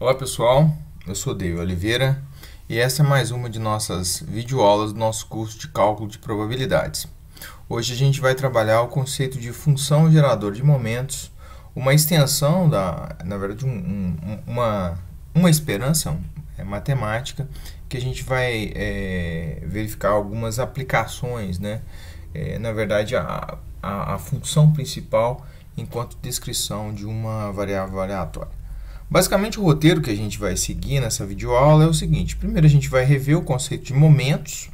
Olá pessoal, eu sou David Oliveira e essa é mais uma de nossas videoaulas do nosso curso de Cálculo de Probabilidades. Hoje a gente vai trabalhar o conceito de função gerador de momentos, uma extensão na verdade uma esperança matemática que a gente vai verificar algumas aplicações, né? Na verdade a função principal enquanto descrição de uma variável aleatória. Basicamente, o roteiro que a gente vai seguir nessa videoaula é o seguinte. Primeiro, a gente vai rever o conceito de momentos,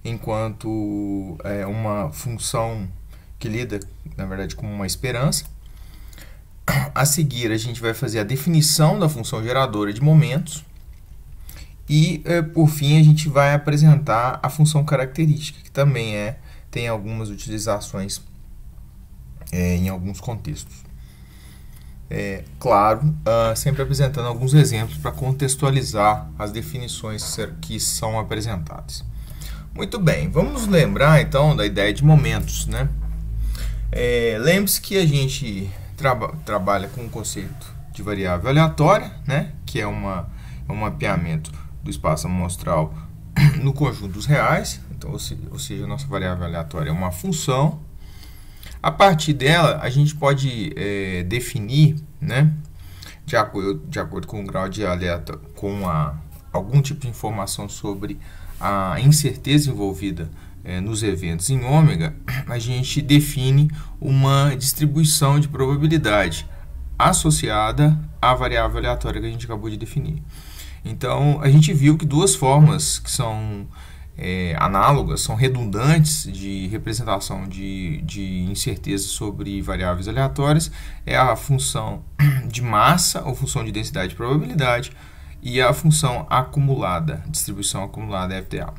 enquanto uma função que lida, na verdade, com uma esperança. A seguir, a gente vai fazer a definição da função geradora de momentos. E, por fim, a gente vai apresentar a função característica, que também tem algumas utilizações em alguns contextos. Claro, sempre apresentando alguns exemplos para contextualizar as definições que são apresentadas. Muito bem, vamos nos lembrar então da ideia de momentos, né? Lembre-se que a gente trabalha com o conceito de variável aleatória, né? Que é um mapeamento do espaço amostral no conjunto dos reais. Então, ou seja, a nossa variável aleatória é uma função. A partir dela, a gente pode definir, né, de acordo com o grau de algum tipo de informação sobre a incerteza envolvida nos eventos em ômega, a gente define uma distribuição de probabilidade associada à variável aleatória que a gente acabou de definir. Então, a gente viu que duas formas que são análogas, são redundantes de representação de incerteza sobre variáveis aleatórias, é a função de massa, ou função de densidade de probabilidade, e a função acumulada, distribuição acumulada FTA.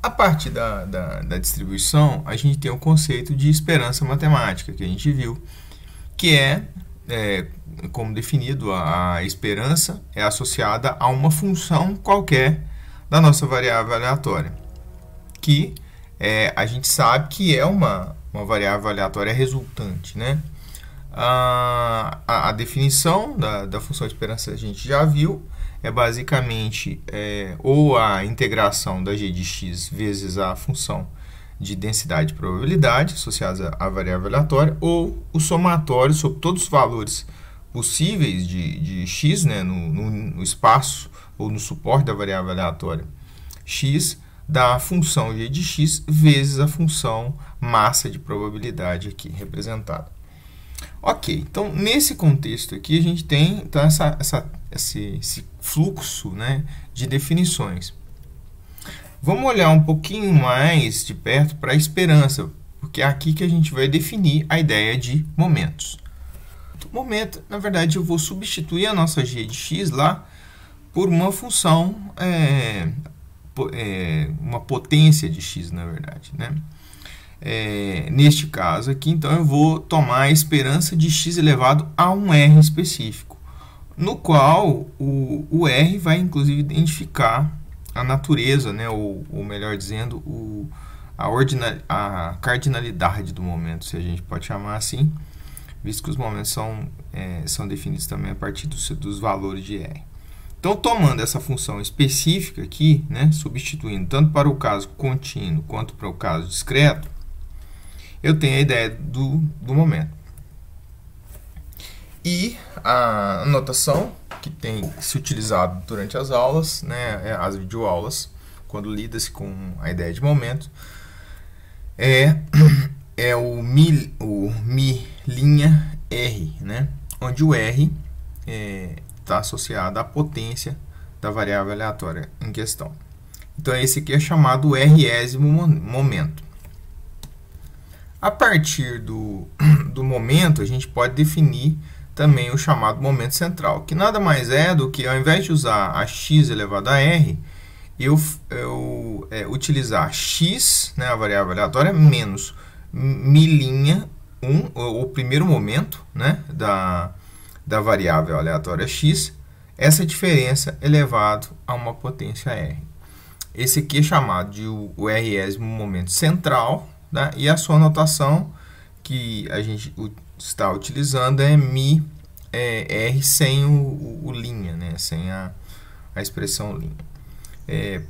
A partir da distribuição, a gente tem o conceito de esperança matemática, que a gente viu, que como definido, a esperança é associada a uma função qualquer da nossa variável aleatória, que a gente sabe que é uma variável aleatória resultante, né? A definição da função de esperança a gente já viu, é basicamente ou a integração da g de x vezes a função de densidade de probabilidade associada à variável aleatória, ou o somatório sobre todos os valores possíveis de x, né, no espaço ou no suporte da variável aleatória x, da função g de x vezes a função massa de probabilidade aqui representada. Ok, então nesse contexto aqui a gente tem então, esse fluxo, né, de definições. Vamos olhar um pouquinho mais de perto para a esperança, porque é aqui que a gente vai definir a ideia de momentos. Momento, na verdade, eu vou substituir a nossa g de x lá por uma função, uma potência de x, na verdade, né? Neste caso aqui, então, eu vou tomar a esperança de x elevado a um r específico, no qual o r vai, inclusive, identificar a natureza, né? ou melhor dizendo, a cardinalidade do momento, se a gente pode chamar assim, visto que os momentos são definidos também a partir dos valores de R. Então, tomando essa função específica aqui, né, substituindo tanto para o caso contínuo quanto para o caso discreto, eu tenho a ideia do momento. E a notação que tem se utilizado durante as aulas, né, as videoaulas, quando lida-se com a ideia de momento, é o mi' R, né? Onde o R está associado à potência da variável aleatória em questão. Então, esse aqui é chamado résimo momento. A partir do momento, a gente pode definir também o chamado momento central, que nada mais é do que, ao invés de usar a x elevado a r, eu utilizar x, né, a variável aleatória, menos mi', o primeiro momento, né, da variável aleatória x, essa diferença elevado a uma potência r. Esse aqui é chamado de o résimo momento central, né, e a sua notação que a gente está utilizando é R sem o linha, né? Sem a expressão linha.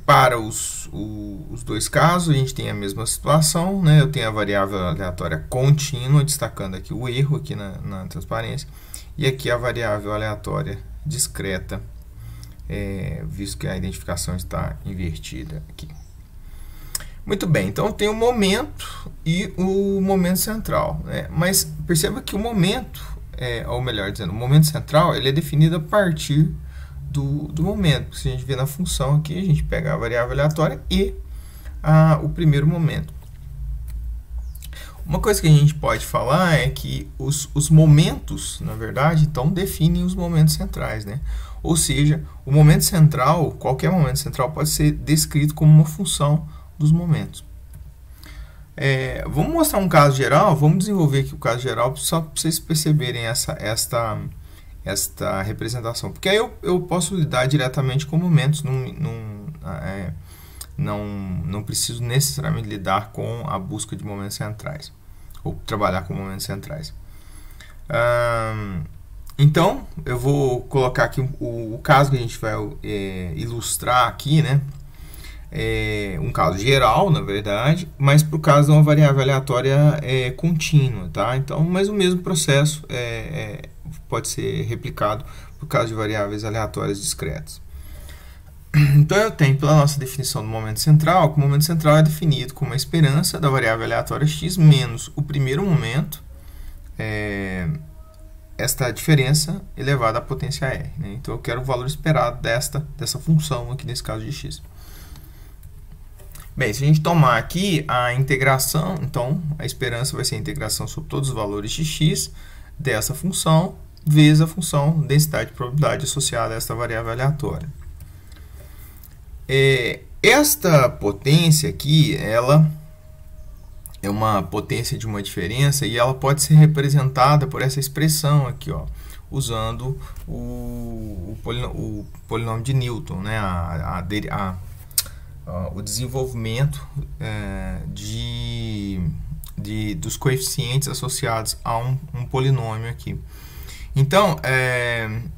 Para os dois casos, a gente tem a mesma situação, né? Eu tenho a variável aleatória contínua, destacando aqui o erro aqui na transparência, e aqui a variável aleatória discreta, visto que a identificação está invertida aqui. Muito bem, então tem o momento e o momento central, né? Mas perceba que o momento, ou melhor dizendo, o momento central, ele é definido a partir do momento. Se a gente vê na função aqui, a gente pega a variável aleatória e o primeiro momento. Uma coisa que a gente pode falar é que os momentos, na verdade, então definem os momentos centrais, né? Ou seja, o momento central, qualquer momento central, pode ser descrito como uma função dos momentos. Vamos mostrar um caso geral, vamos desenvolver aqui o caso geral só para vocês perceberem esta representação, porque aí eu posso lidar diretamente com momentos, não preciso necessariamente lidar com a busca de momentos centrais, ou trabalhar com momentos centrais. Então, eu vou colocar aqui o caso que a gente vai ilustrar aqui, né? Um caso geral, na verdade, mas para o caso de uma variável aleatória contínua, tá? Então, mas o mesmo processo pode ser replicado por caso de variáveis aleatórias discretas. Então, eu tenho, pela nossa definição do momento central, que o momento central é definido como a esperança da variável aleatória x menos o primeiro momento, esta diferença elevada à potência r, né? Então, eu quero o valor esperado dessa função aqui, nesse caso de x. Bem, se a gente tomar aqui a integração, então a esperança vai ser a integração sobre todos os valores de x dessa função, vezes a função densidade de probabilidade associada a esta variável aleatória. Esta potência aqui, ela é uma potência de uma diferença e ela pode ser representada por essa expressão aqui, ó, usando o polinômio de Newton, né, o desenvolvimento dos coeficientes associados a um polinômio aqui. Então,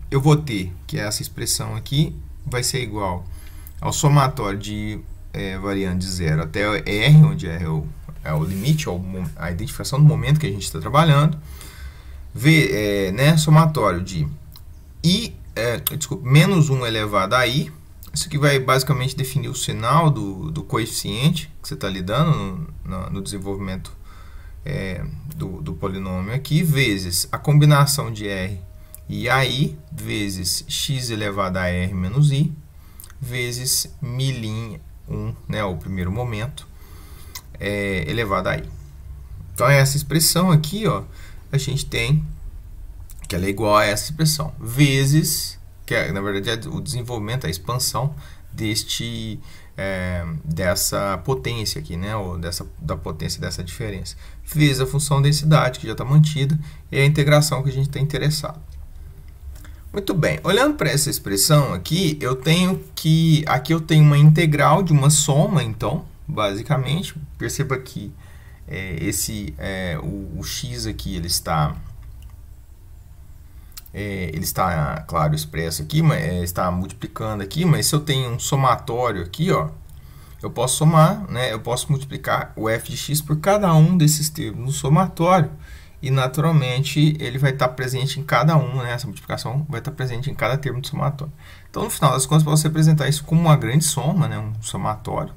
eu vou ter que essa expressão aqui vai ser igual ao somatório de variando de 0 até R, onde R é o limite, a identificação do momento que a gente está trabalhando, somatório de menos 1 elevado a i. Isso aqui vai basicamente definir o sinal do coeficiente que você está lidando no desenvolvimento do polinômio aqui, vezes a combinação de r e ai, vezes x elevado a r menos i, vezes milin 1, né, o primeiro momento, elevado a i. Então, essa expressão aqui, ó, a gente tem que ela é igual a essa expressão, vezes, que na verdade é o desenvolvimento, a expansão dessa potência aqui, né, ou da potência dessa diferença, vezes a função densidade, que já está mantida, e a integração que a gente está interessado. Muito bem, olhando para essa expressão aqui, aqui eu tenho uma integral de uma soma, então, basicamente, perceba que o x aqui, ele está claro, expresso aqui, mas está multiplicando aqui, mas se eu tenho um somatório aqui, ó, eu posso somar, né, eu posso multiplicar o f de x por cada um desses termos no somatório, e naturalmente ele vai estar presente em cada um, né, essa multiplicação vai estar presente em cada termo do somatório. Então, no final das contas, para você representar isso como uma grande soma, né, um somatório,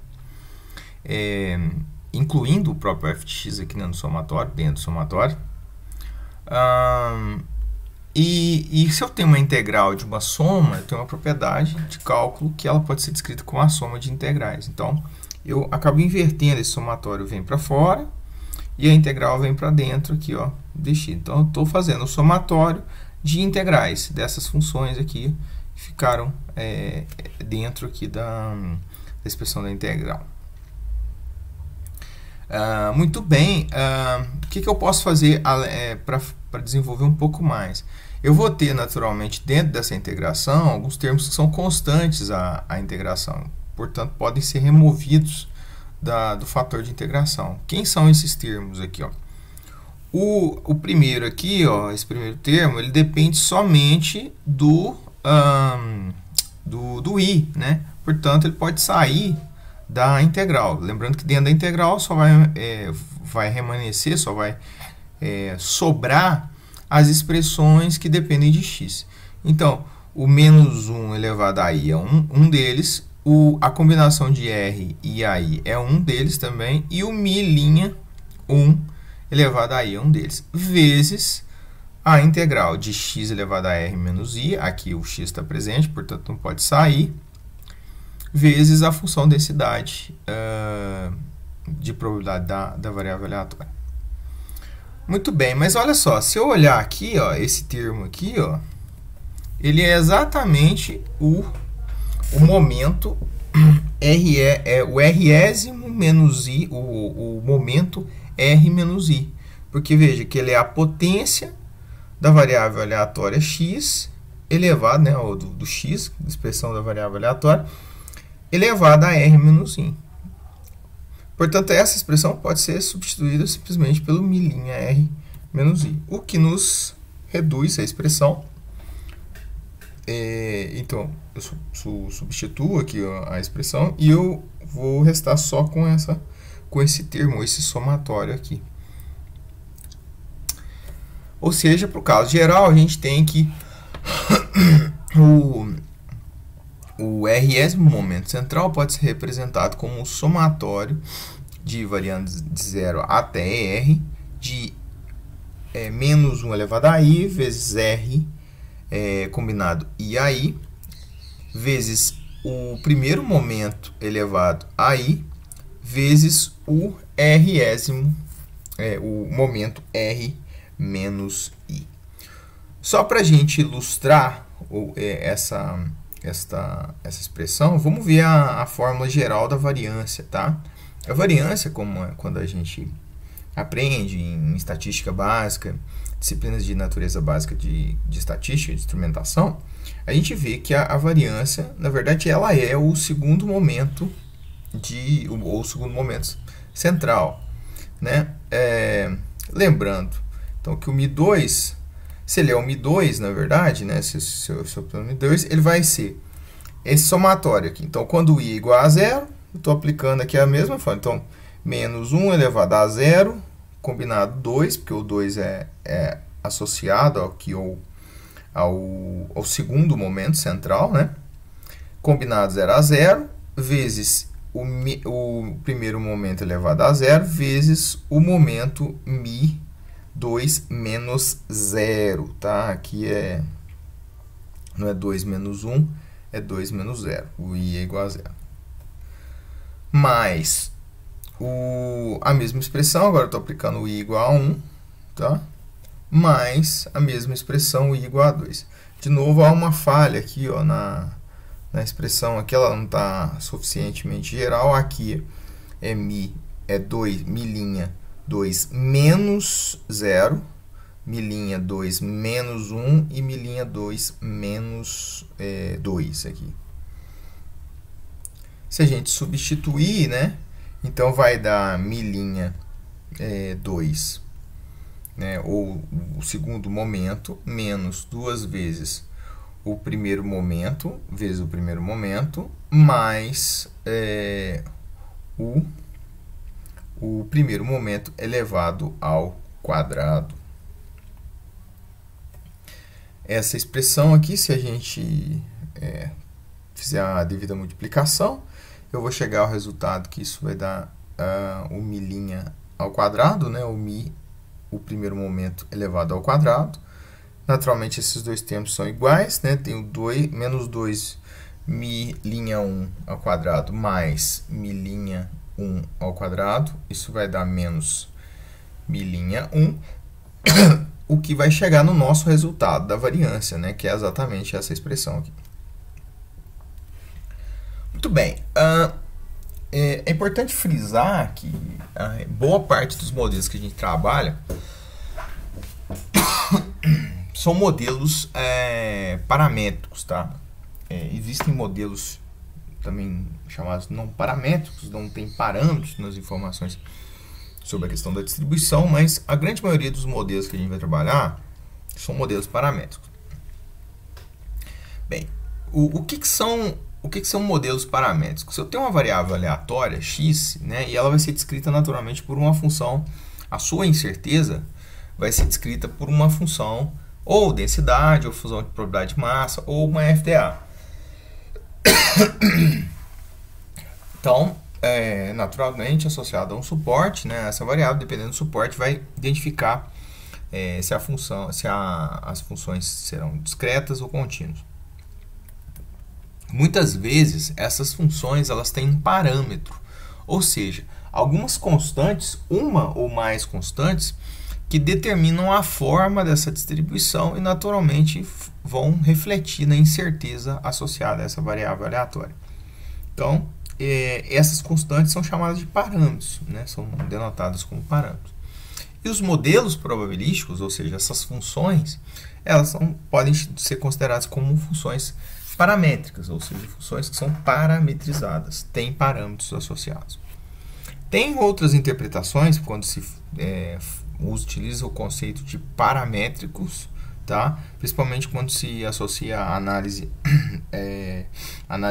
incluindo o próprio f de x aqui, né, no somatório, dentro do somatório, e se eu tenho uma integral de uma soma, eu tenho uma propriedade de cálculo que ela pode ser descrita como a soma de integrais. Então, eu acabo invertendo esse somatório, vem para fora, e a integral vem para dentro aqui, ó, de x. Então, eu estou fazendo o somatório de integrais dessas funções aqui, que ficaram dentro aqui da expressão da integral. Muito bem, o que eu posso fazer para desenvolver um pouco mais? Eu vou ter, naturalmente, dentro dessa integração, alguns termos que são constantes à integração, portanto, podem ser removidos do fator de integração. Quem são esses termos aqui, ó? O primeiro aqui, ó, esse primeiro termo, ele depende somente do i, né? Portanto, ele pode sair da integral. Lembrando que dentro da integral só vai remanescer, só vai sobrar as expressões que dependem de x. Então, o menos 1 elevado a i é um deles, a combinação de r e ai é um deles também, e o mi' 1 elevado a i é um deles, vezes a integral de x elevado a r menos i, aqui o x está presente, portanto não pode sair, vezes a função densidade de probabilidade da variável aleatória. Muito bem, mas olha só, se eu olhar aqui, ó, esse termo aqui, ó, ele é exatamente o momento o résimo menos i, o momento r menos i. Porque veja que ele é a potência da variável aleatória x elevado, né, ou do x, expressão da variável aleatória, elevada a r menos i. Portanto, essa expressão pode ser substituída simplesmente pelo mi' r menos i, o que nos reduz a expressão. Então, eu substituo aqui a expressão e eu vou restar só com esse termo, esse somatório aqui. Ou seja, para o caso geral, a gente tem que o résimo momento central pode ser representado como um somatório de variantes de 0 até r de menos 1 elevado a i vezes r combinado iai, vezes o primeiro momento elevado a i, vezes o résimo, o momento r menos i. Só para a gente ilustrar essa expressão, vamos ver a fórmula geral da variância, tá? A variância, como quando a gente aprende em estatística básica, disciplinas de natureza básica de estatística, de instrumentação, a gente vê que a variância, na verdade, ela é o segundo momento ou o segundo momento central, né? Lembrando, então, que o Mi2, se ele é o Mi2, na verdade, né? Se eu estou no Mi2, ele vai ser esse somatório aqui. Então, quando o i é igual a 0, eu estou aplicando aqui a mesma forma. Então, menos 1 elevado a 0, combinado 2, porque o 2 é associado ao segundo momento central, né? Combinado 0 a 0, vezes o primeiro momento elevado a 0, vezes o momento Mi2 menos 0, tá? Aqui não é 2 menos 1, é 2 menos 0. O i é igual a 0. Mais a mesma expressão, agora eu estou aplicando o i igual a 1, tá? Mais a mesma expressão, o i igual a 2. De novo, há uma falha aqui, ó, na expressão, aqui ela não está suficientemente geral. Aqui mi é 2, mi' 2 menos 0, mi' 2 menos 1 e mi' 2 menos 2 aqui. Se a gente substituir, né, então vai dar mi' 2, né, ou o segundo momento, menos 2 vezes o primeiro momento, vezes o primeiro momento, mais o primeiro momento elevado ao quadrado. Essa expressão aqui, se a gente fizer a devida multiplicação, eu vou chegar ao resultado que isso vai dar o mi' ao quadrado, né? O primeiro momento elevado ao quadrado. Naturalmente, esses dois termos são iguais, né? Tem o 2, menos 2 mi' 1 ao quadrado mais mi' 1 ao quadrado. Isso vai dar menos mi' 1, o que vai chegar no nosso resultado da variância, né? Que é exatamente essa expressão aqui. Muito bem. É importante frisar que boa parte dos modelos que a gente trabalha são modelos paramétricos, tá? Existem modelos também chamados não paramétricos, não tem parâmetros nas informações sobre a questão da distribuição, mas a grande maioria dos modelos que a gente vai trabalhar são modelos paramétricos. Bem, o que são modelos paramétricos? Se eu tenho uma variável aleatória, x, né, e ela vai ser descrita naturalmente por uma função, a sua incerteza vai ser descrita por uma função ou densidade, ou função de probabilidade de massa, ou uma FDA. Então, naturalmente associado a um suporte, né, essa variável, dependendo do suporte, vai identificar se as funções serão discretas ou contínuas. Muitas vezes essas funções elas têm um parâmetro, ou seja, algumas constantes, uma ou mais constantes, que determinam a forma dessa distribuição e naturalmente vão refletir na incerteza associada a essa variável aleatória. Então, essas constantes são chamadas de parâmetros, né? São denotadas como parâmetros. E os modelos probabilísticos, ou seja, essas funções, elas podem ser consideradas como funções paramétricas, ou seja, funções que são parametrizadas, têm parâmetros associados. Tem outras interpretações, quando se utiliza o conceito de paramétricos, tá? Principalmente quando se associa a análise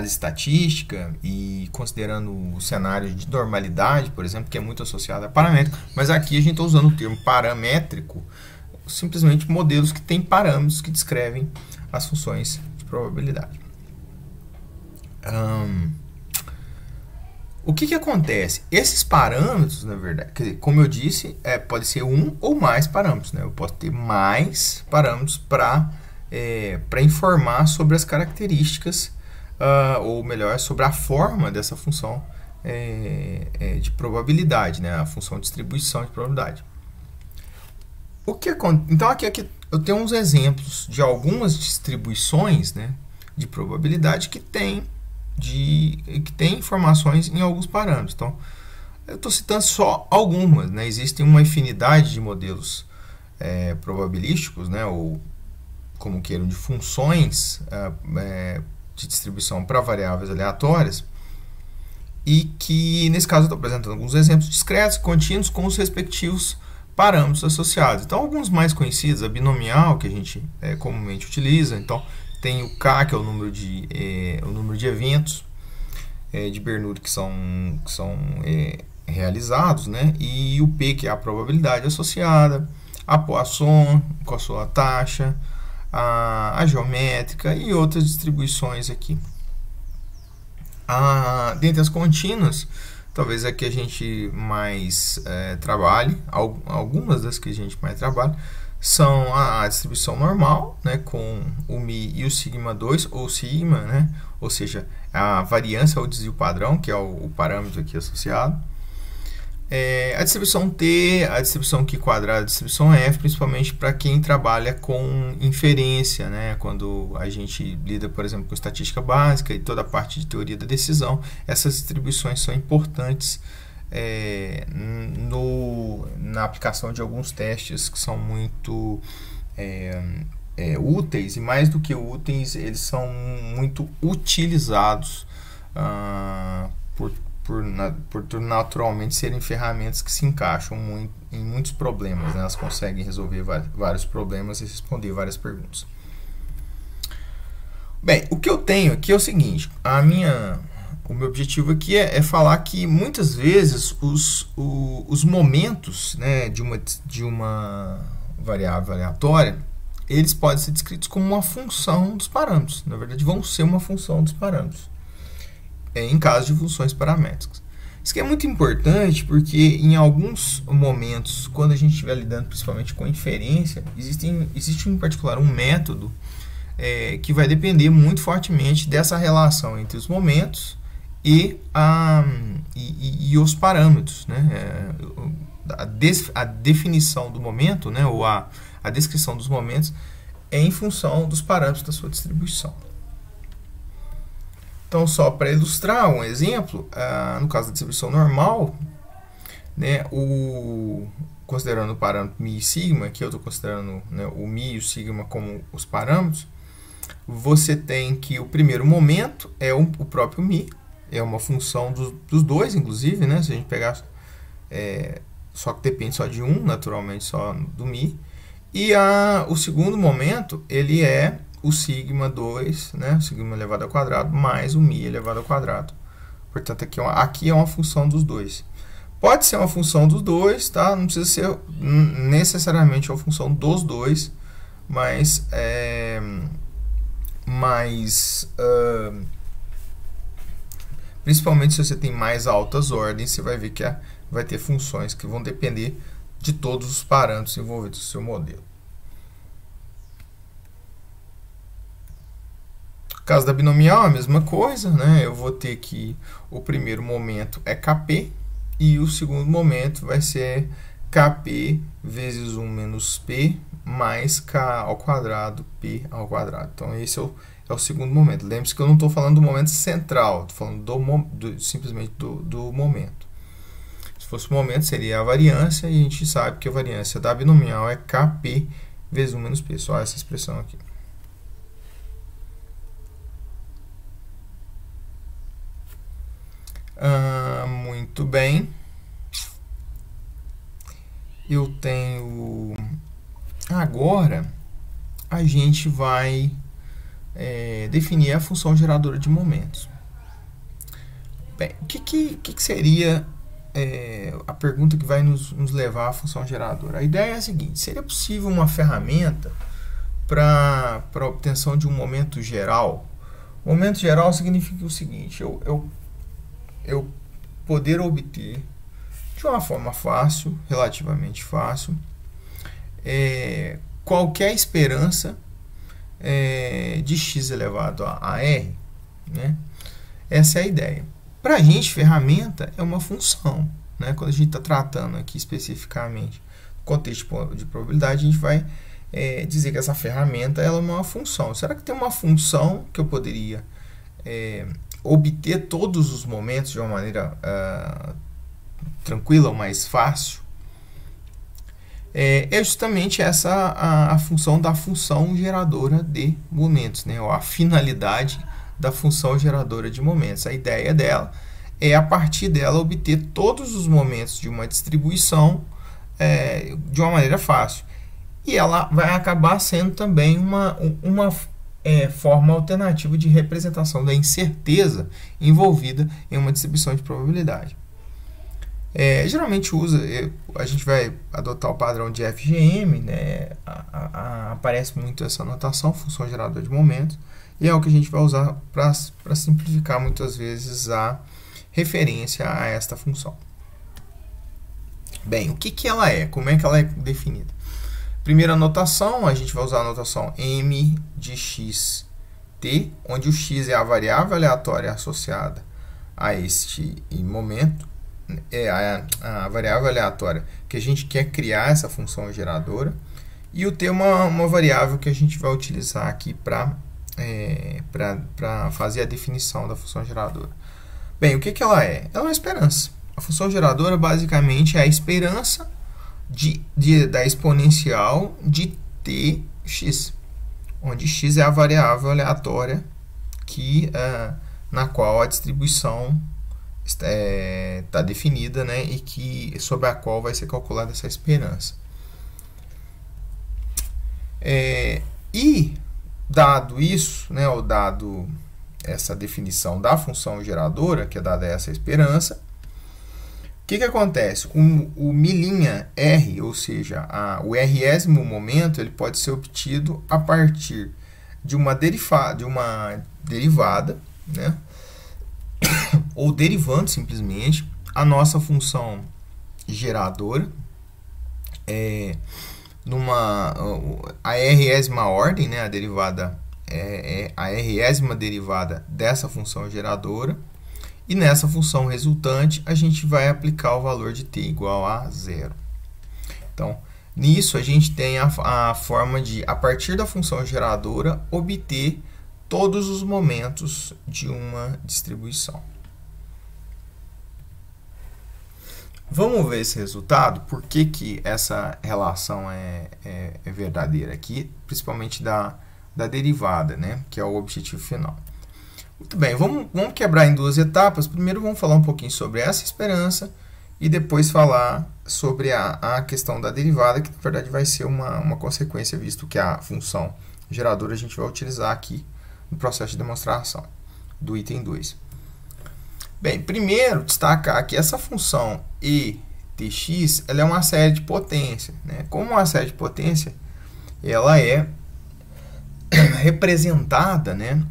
estatística e considerando o cenário de normalidade, por exemplo, que é muito associado a paramétrico, mas aqui a gente está usando o termo paramétrico, simplesmente modelos que têm parâmetros que descrevem as funções de probabilidade. O que acontece? Esses parâmetros, na verdade, quer dizer, como eu disse, pode ser um ou mais parâmetros, né? Eu posso ter mais parâmetros para informar sobre as características, ou melhor, sobre a forma dessa função de probabilidade, né? A função de distribuição de probabilidade. Então, aqui eu tenho uns exemplos de algumas distribuições, né, de probabilidade que tem informações em alguns parâmetros. Então, eu estou citando só algumas, né? Existem uma infinidade de modelos probabilísticos, né? Ou como queiram, de funções de distribuição para variáveis aleatórias, e que nesse caso eu estou apresentando alguns exemplos discretos, contínuos, com os respectivos parâmetros associados. Então, alguns mais conhecidos, a binomial, que a gente comumente utiliza. Então, tem o K, que é o número de eventos de Bernoulli que são realizados, né? E o P, que é a probabilidade associada, a Poisson, com a sua taxa, a geométrica e outras distribuições aqui. Dentre as contínuas, talvez a que a gente mais trabalhe, algumas das que a gente mais trabalha, são a distribuição normal, né, com o μ e o sigma 2, ou sigma, né, ou seja, a variância ou desvio padrão, que é o parâmetro aqui associado. A distribuição T, a distribuição Q quadrada, a distribuição F, principalmente para quem trabalha com inferência, né, quando a gente lida, por exemplo, com estatística básica e toda a parte de teoria da decisão. Essas distribuições são importantes na aplicação de alguns testes que são muito úteis, e mais do que úteis, eles são muito utilizados por naturalmente serem ferramentas que se encaixam em muitos problemas, né? Elas conseguem resolver vários problemas e responder várias perguntas. Bem, o que eu tenho aqui é o seguinte: o meu objetivo aqui é falar que muitas vezes os momentos, né, de uma variável aleatória, eles podem ser descritos como uma função dos parâmetros. Na verdade, vão ser uma função dos parâmetros, em caso de funções paramétricas. Isso aqui é muito importante porque em alguns momentos, quando a gente estiver lidando principalmente com inferência, existe em particular um método que vai depender muito fortemente dessa relação entre os momentos e os parâmetros, né? A definição do momento, né, ou a descrição dos momentos é em função dos parâmetros da sua distribuição. Então, só para ilustrar um exemplo, no caso da distribuição normal, né, considerando o parâmetro μ e sigma, que eu estou considerando, né, o μ e o sigma como os parâmetros, você tem que o primeiro momento é o próprio μ, é uma função dos dois, inclusive, né, se a gente pegar só que depende só de um, naturalmente só do Mi. E o segundo momento, ele é o sigma 2, né, sigma elevado ao quadrado, mais o Mi elevado ao quadrado. Portanto, aqui é uma função dos dois. Pode ser uma função dos dois, tá? Não precisa ser necessariamente uma função dos dois, mas principalmente se você tem mais altas ordens, você vai ver que vai ter funções que vão depender de todos os parâmetros envolvidos no seu modelo. No caso da binomial, a mesma coisa, né? Eu vou ter que o primeiro momento é Kp e o segundo momento vai ser Kp vezes 1 menos P mais K ao quadrado, P ao quadrado. Então, esse é o segundo momento. Lembre-se que eu não estou falando do momento central, estou falando simplesmente do momento. Se fosse o momento, seria a variância, e a gente sabe que a variância da binomial é Kp vezes 1 menos P. Só essa expressão aqui. Muito bem. Eu tenho... Agora, a gente vai definir a função geradora de momentos. Bem, o que seria a pergunta que vai nos levar à função geradora? A ideia é a seguinte: seria possível uma ferramenta para a obtenção de um momento geral? Momento geral significa o seguinte: eu poder obter de uma forma fácil, relativamente fácil, qualquer esperança de x elevado a r, né? Essa é a ideia. Para a gente, ferramenta é uma função, né? Quando a gente está tratando aqui especificamente no contexto de probabilidade, a gente vai dizer que essa ferramenta ela é uma função. Será que tem uma função que eu poderia obter todos os momentos de uma maneira tranquila ou mais fácil? É justamente essa a função da função geradora de momentos, né? Ou a finalidade da função geradora de momentos. A ideia dela é, a partir dela, obter todos os momentos de uma distribuição de uma maneira fácil. E ela vai acabar sendo também uma forma alternativa de representação da incerteza envolvida em uma distribuição de probabilidade. Geralmente a gente vai adotar o padrão de FGM, né? Aparece muito essa notação, função geradora de momentos, e é o que a gente vai usar para simplificar muitas vezes a referência a esta função. Bem, o que ela é? Como é que ela é definida? Primeira notação, a gente vai usar a notação m de xt, onde o x é a variável aleatória associada a este momento, a variável aleatória que a gente quer criar essa função geradora, e o t é uma variável que a gente vai utilizar aqui para fazer a definição da função geradora. Bem, o que ela é? Ela é uma esperança. A função geradora basicamente é a esperança da exponencial de tx, onde x é a variável aleatória na qual a distribuição está definida, né, e sobre a qual vai ser calculada essa esperança. E dado isso, né, ou dado essa definição da função geradora, que é dada essa esperança, o que acontece? O μr, ou seja, o résimo momento, ele pode ser obtido a partir de uma derivada, né? Ou derivando simplesmente a nossa função geradora a résima ordem, né? A derivada a résima derivada dessa função geradora, e nessa função resultante a gente vai aplicar o valor de t igual a 0. Então, nisso a gente tem a forma de, a partir da função geradora, obter todos os momentos de uma distribuição. Vamos ver esse resultado, por que essa relação é verdadeira aqui, principalmente da derivada, né, que é o objetivo final. Muito bem, vamos quebrar em duas etapas. Primeiro vamos falar um pouquinho sobre essa esperança, e depois falar sobre a questão da derivada, que na verdade vai ser uma consequência, visto que a função geradora a gente vai utilizar aqui no processo de demonstração do item 2. Bem, primeiro destacar que essa função e tx, ela é uma série de potência, né? Como uma série de potência, ela é representada, né?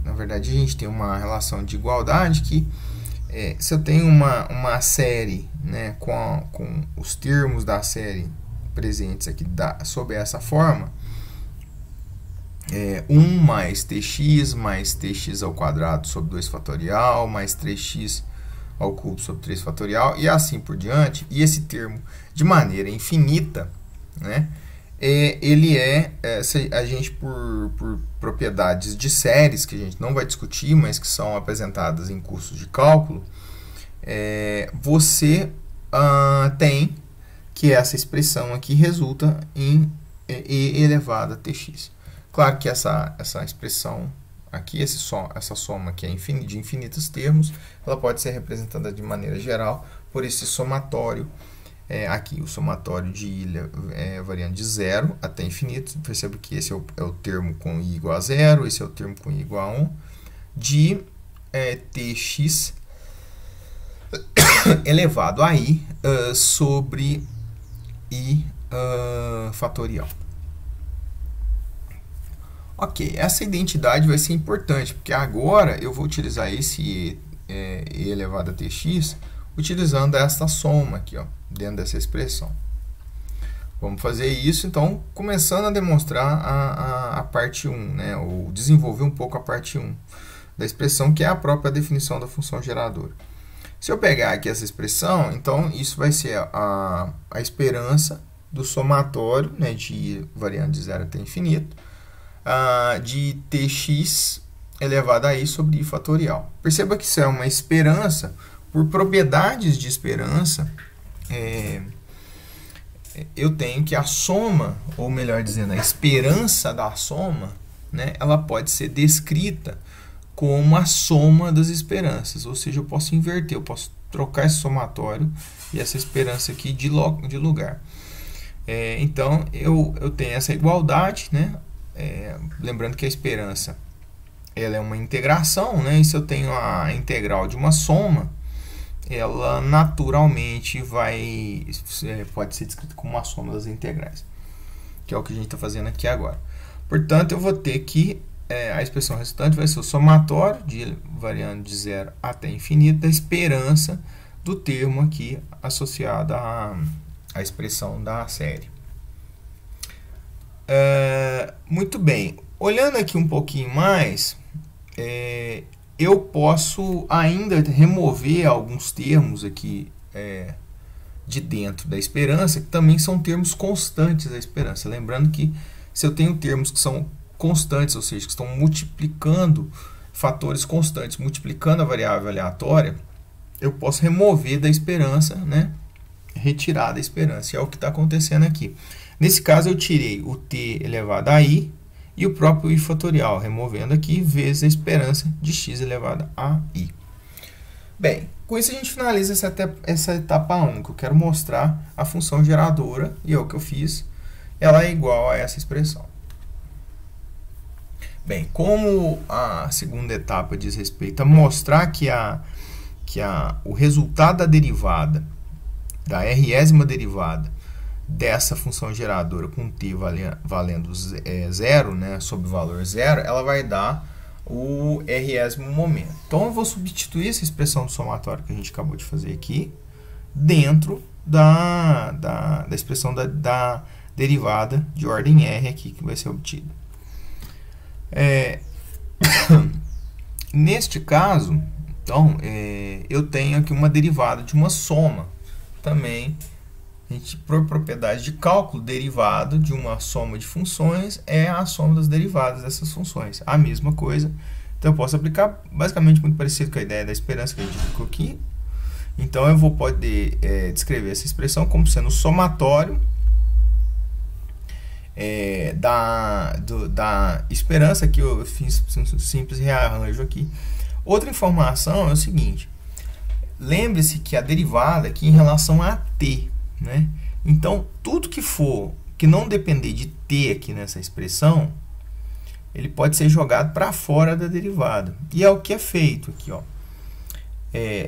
Na verdade, a gente tem uma relação de igualdade que, se eu tenho uma série, né, com os termos da série presentes aqui sob essa forma, 1 mais tx ao quadrado sobre 2 fatorial, mais 3x ao cubo sobre 3 fatorial, e assim por diante, e esse termo de maneira infinita, né, a gente, por propriedades de séries, que a gente não vai discutir, mas que são apresentadas em cursos de cálculo, você tem que essa expressão aqui resulta em e elevado a tx. Claro que essa expressão aqui, essa soma que é de infinitos termos, ela pode ser representada de maneira geral por esse somatório. Aqui o somatório de I variando de 0 até infinito. Perceba que esse é o termo com I igual a 0, esse é o termo com I igual a 1, de tx elevado a I sobre I fatorial. Ok, essa identidade vai ser importante, porque agora eu vou utilizar esse E elevado a tx utilizando essa soma aqui, ó, dentro dessa expressão. Vamos fazer isso, então, começando a demonstrar a parte 1, né, ou desenvolver um pouco a parte 1 da expressão, que é a própria definição da função geradora. Se eu pegar aqui essa expressão, então, isso vai ser a esperança do somatório, né, de I variando de 0 até infinito, de tx elevado a I sobre I fatorial. Perceba que isso é uma esperança. Por propriedades de esperança, eu tenho que a soma, ou melhor dizendo, a esperança da soma, né, ela pode ser descrita como a soma das esperanças. Ou seja, eu posso inverter, eu posso trocar esse somatório e essa esperança aqui de lugar. Então, eu tenho essa igualdade, né? Lembrando que a esperança ela é uma integração, né? E se eu tenho a integral de uma soma, ela naturalmente pode ser descrita como uma soma das integrais, que é o que a gente está fazendo aqui agora. Portanto, eu vou ter que a expressão resultante vai ser o somatório variando de 0 até infinito da esperança do termo aqui associado à expressão da série. Muito bem, olhando aqui um pouquinho mais, eu posso ainda remover alguns termos aqui de dentro da esperança, que também são termos constantes da esperança. Lembrando que se eu tenho termos que são constantes, ou seja, que estão multiplicando fatores constantes, multiplicando a variável aleatória, eu posso remover da esperança, né? Retirar da esperança, é o que está acontecendo aqui. Nesse caso, eu tirei o t elevado a i e o próprio i fatorial, removendo aqui, vezes a esperança de x elevado a i. Bem, com isso a gente finaliza essa etapa 1, que eu quero mostrar a função geradora, e é o que eu fiz, ela é igual a essa expressão. Bem, como a segunda etapa diz respeito a mostrar que o resultado da derivada, da résima derivada dessa função geradora com t valendo 0, né, sob o valor 0, ela vai dar o résimo momento. Então, eu vou substituir essa expressão do somatório que a gente acabou de fazer aqui dentro da expressão da derivada de ordem r aqui que vai ser obtida. Neste caso, então, eu tenho aqui uma derivada de uma soma. Também, a gente, por propriedade de cálculo, derivado de uma soma de funções é a soma das derivadas dessas funções. A mesma coisa. Então, eu posso aplicar basicamente muito parecido com a ideia da esperança que a gente aplicou aqui. Então, eu vou poder descrever essa expressão como sendo o somatório da esperança, que eu fiz um simples rearranjo aqui. Outra informação é o seguinte: lembre-se que a derivada aqui em relação a t, né? Então, tudo que não depender de t aqui nessa expressão, ele pode ser jogado para fora da derivada. E é o que é feito aqui, ó.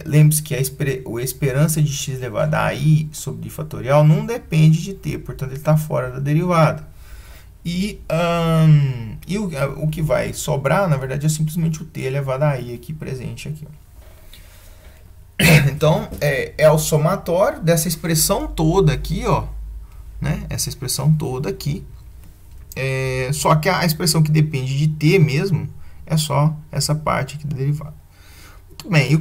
Lembre-se que a esperança de x elevado a i sobre i fatorial não depende de t, portanto, ele está fora da derivada. E o que vai sobrar, na verdade, é simplesmente o t elevado a i aqui presente aqui. Então, é o somatório dessa expressão toda aqui, ó, né? Essa expressão toda aqui. Só que a expressão que depende de t mesmo é só essa parte aqui da derivada. Muito bem,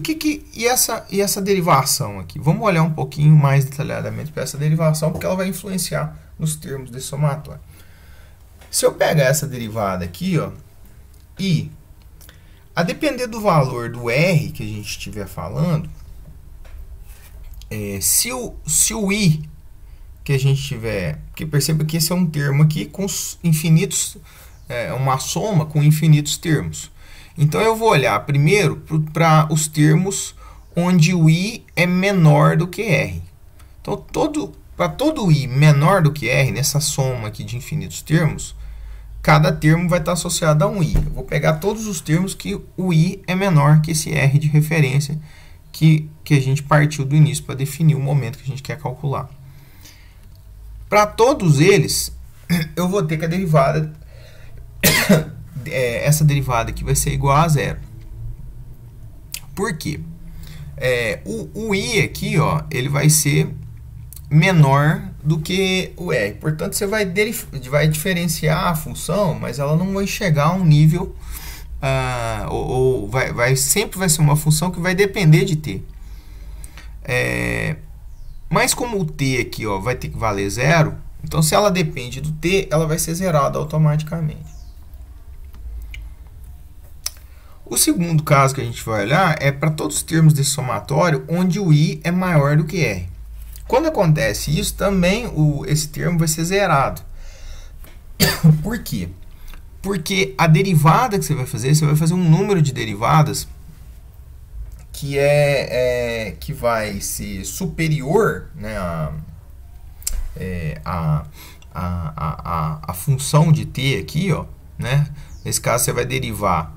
e essa derivação aqui? Vamos olhar um pouquinho mais detalhadamente para essa derivação, porque ela vai influenciar nos termos desse somatório. Se eu pegar essa derivada aqui, ó, e a depender do valor do r que a gente estiver falando, se o i que a gente tiver, porque perceba que esse é um termo aqui com infinitos, uma soma com infinitos termos. Então, eu vou olhar primeiro para os termos onde o i é menor do que r. Então, para todo i menor do que r, nessa soma aqui de infinitos termos, cada termo vai estar associado a um i. Eu vou pegar todos os termos que o i é menor que esse r de referência que a gente partiu do início para definir o momento que a gente quer calcular. Para todos eles, eu vou ter que a derivada, essa derivada aqui vai ser igual a zero. Por quê? O i aqui, ó, ele vai ser menor do que o r. Portanto, você vai diferenciar a função, mas ela não vai chegar a um nível, sempre vai ser uma função que vai depender de t. Mas como o t aqui, ó, vai ter que valer zero, então se ela depende do t, ela vai ser zerada automaticamente. O segundo caso que a gente vai olhar é para todos os termos desse somatório onde o i é maior do que r. Quando acontece isso, também esse termo vai ser zerado. Por quê? Porque a derivada que você vai fazer um número de derivadas que vai ser superior, né, a função de t aqui, ó, né? Nesse caso, você vai derivar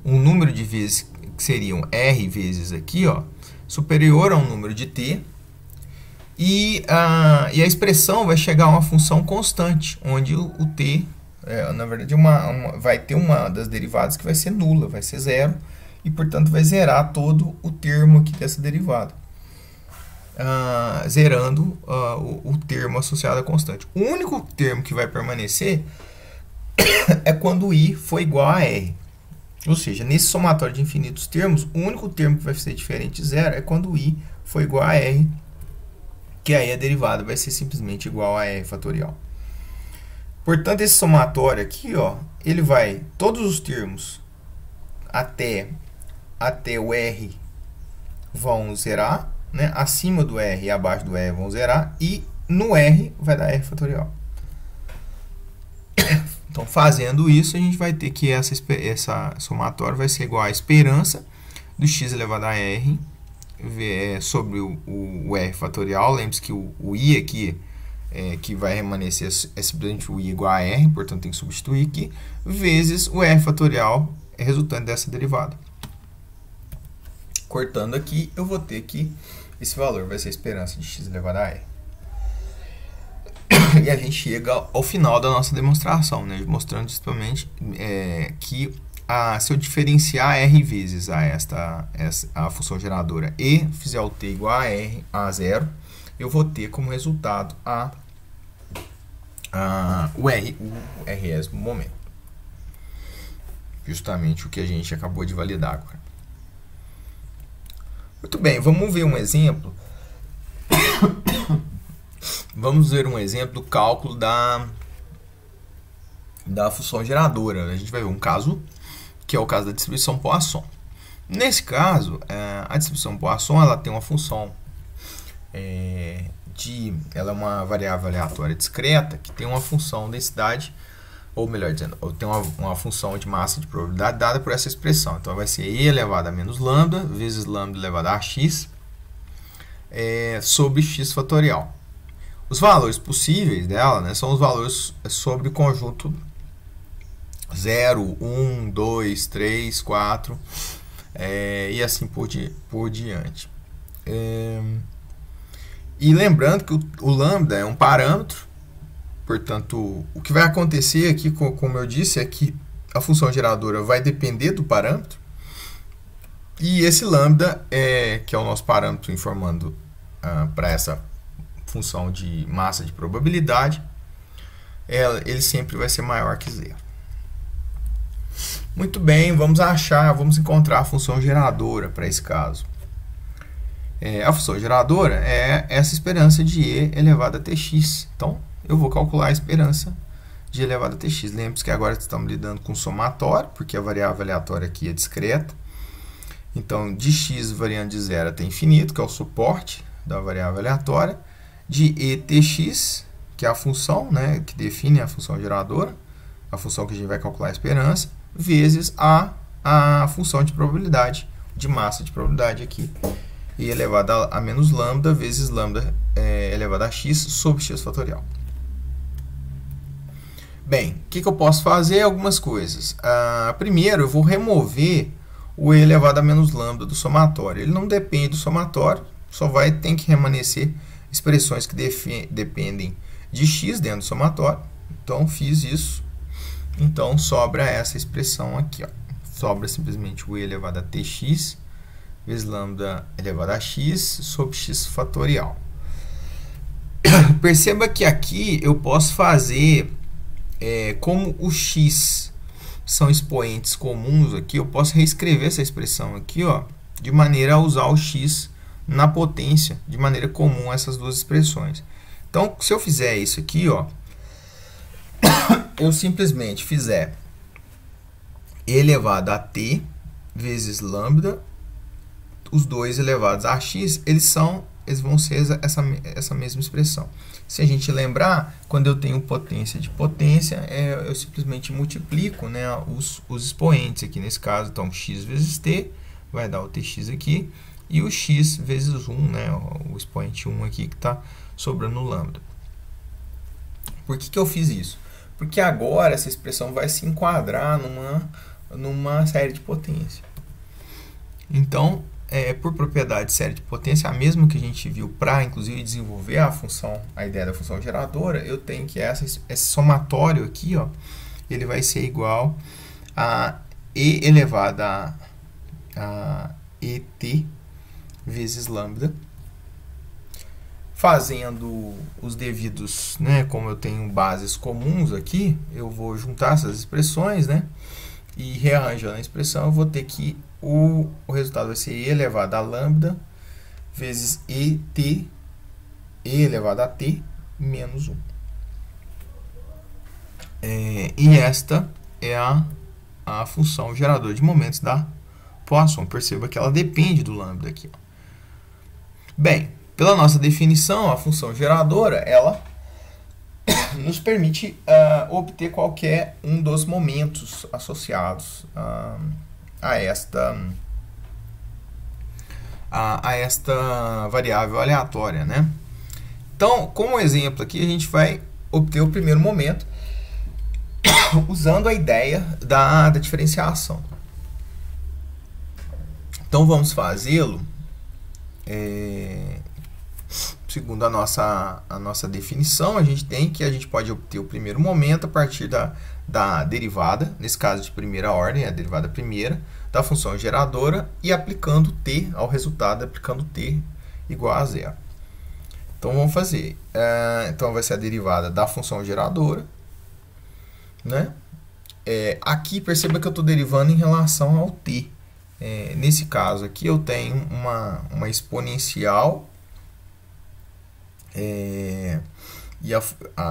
um número de vezes que seriam r vezes aqui, ó, superior a um número de t, e a expressão vai chegar a uma função constante, onde o t, na verdade, vai ter uma das derivadas que vai ser nula, vai ser zero, e, portanto, vai zerar todo o termo aqui dessa derivada, zerando o termo associado à constante. O único termo que vai permanecer é quando o i for igual a r. Ou seja, nesse somatório de infinitos termos, o único termo que vai ser diferente de zero é quando o i for igual a r, que aí a derivada vai ser simplesmente igual a r fatorial. Portanto, esse somatório aqui, ó, ele vai, todos os termos até o r vão zerar, né? Acima do r e abaixo do r vão zerar, e no r vai dar r fatorial. Então, fazendo isso, a gente vai ter que essa somatória vai ser igual à esperança do x elevado a r sobre o r fatorial. Lembre-se que o i aqui, que vai permanecer, é simplesmente o i igual a r, portanto, tem que substituir aqui, vezes o r fatorial resultante dessa derivada. Cortando aqui, eu vou ter que esse valor vai ser a esperança de x elevado a r. E a gente chega ao final da nossa demonstração, né, mostrando justamente que se eu diferenciar r vezes a função geradora e fizer o t igual a r a zero, eu vou ter como resultado o rs no momento. Justamente o que a gente acabou de validar agora. Muito bem, vamos ver um exemplo. Vamos ver um exemplo do cálculo da função geradora. A gente vai ver um caso que é o caso da distribuição Poisson. Nesse caso, a distribuição Poisson ela tem uma função ela é uma variável aleatória discreta que tem uma função densidade ou melhor dizendo, eu tenho uma função de massa de probabilidade dada por essa expressão. Então, vai ser e elevado a menos lambda vezes lambda elevado a x sobre x fatorial. Os valores possíveis dela, né, são os valores sobre o conjunto 0, 1, 2, 3, 4 e assim por diante. E lembrando que o lambda é um parâmetro, portanto, o que vai acontecer aqui, como eu disse, é que a função geradora vai depender do parâmetro, e esse lambda, que é o nosso parâmetro informando para essa função de massa de probabilidade, ele sempre vai ser maior que zero. Muito bem, vamos encontrar a função geradora para esse caso. A função geradora é essa esperança de e elevado a tx. Então, eu vou calcular a esperança de e elevado a tx. Lembre-se que agora estamos lidando com somatório, porque a variável aleatória aqui é discreta. Então, de x variando de 0 até infinito, que é o suporte da variável aleatória, de etx, que é a função, né, que define a função geradora, a função que a gente vai calcular a esperança, vezes a função de probabilidade, de massa de probabilidade aqui, e elevada a menos lambda vezes lambda elevado a x sobre x fatorial. Bem, o que eu posso fazer? Algumas coisas. Primeiro, eu vou remover o e elevado a menos lambda do somatório. Ele não depende do somatório, só tem que remanescer expressões que dependem de x dentro do somatório. Então, fiz isso. Então, sobra essa expressão aqui, ó. Sobra simplesmente o e elevado a tx vezes lambda elevado a x sobre x fatorial. Perceba que aqui eu posso fazer, como o x são expoentes comuns aqui, eu posso reescrever essa expressão aqui, ó, de maneira a usar o x na potência, de maneira comum essas duas expressões. Então, se eu fizer isso aqui, ó, eu simplesmente fizer e elevado a t vezes lambda, os dois elevados a x, eles vão ser essa mesma expressão. Se a gente lembrar, quando eu tenho potência de potência, eu simplesmente multiplico, né, os expoentes aqui nesse caso. Então, x vezes t vai dar o tx aqui, e o x vezes 1, né, o expoente 1 aqui que está sobrando no lambda. Por que eu fiz isso? Porque agora essa expressão vai se enquadrar numa série de potência. Então, por propriedade de série de potência, a mesma que a gente viu para, inclusive, desenvolver a ideia da função geradora, eu tenho que esse somatório aqui, ó, ele vai ser igual a e elevado a et vezes lambda, fazendo os devidos, né, como eu tenho bases comuns aqui, eu vou juntar essas expressões, né, e rearranjando a expressão, eu vou ter que o resultado vai ser e elevado a lambda vezes e elevado a t menos 1. E esta é a função geradora de momentos da Poisson. Perceba que ela depende do lambda aqui. Bem, pela nossa definição, a função geradora, ela nos permite obter qualquer um dos momentos associados a esta variável aleatória, né? Então, como exemplo aqui, a gente vai obter o primeiro momento usando a ideia da diferenciação. Então, vamos fazê-lo segundo a nossa definição. A gente pode obter o primeiro momento a partir da derivada, nesse caso de primeira ordem, a derivada primeira, da função geradora, e aplicando t ao resultado, aplicando t igual a zero. Então, vamos fazer. Então, vai ser a derivada da função geradora, né? Aqui, perceba que eu estou derivando em relação ao t. Nesse caso aqui, eu tenho uma exponencial e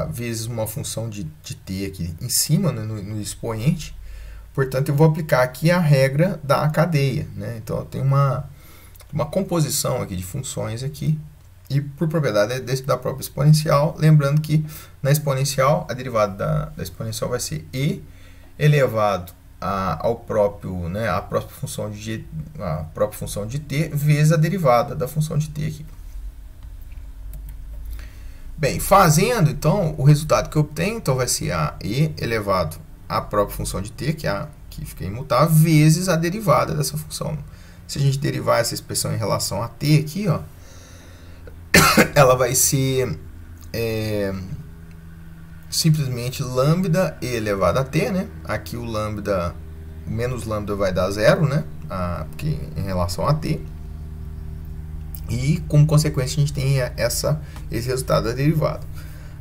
vezes uma função de t aqui em cima, né, no expoente. Portanto, eu vou aplicar aqui a regra da cadeia, né? Então, eu tenho uma composição aqui de funções aqui, E por propriedade da própria exponencial, lembrando que na exponencial, a derivada da exponencial vai ser e elevado ao próprio, né, a própria função de t vezes a derivada da função de t aqui. Bem, fazendo, então, o resultado que eu obtenho, então, vai ser a e elevado à própria função de t, que fica imutável, vezes a derivada dessa função. Se a gente derivar essa expressão em relação a t aqui, ó, ela vai ser simplesmente lambda e elevado a t, né? Aqui o lambda, menos lambda vai dar zero, né? Porque em relação a t. E, como consequência, a gente tem esse resultado da derivada.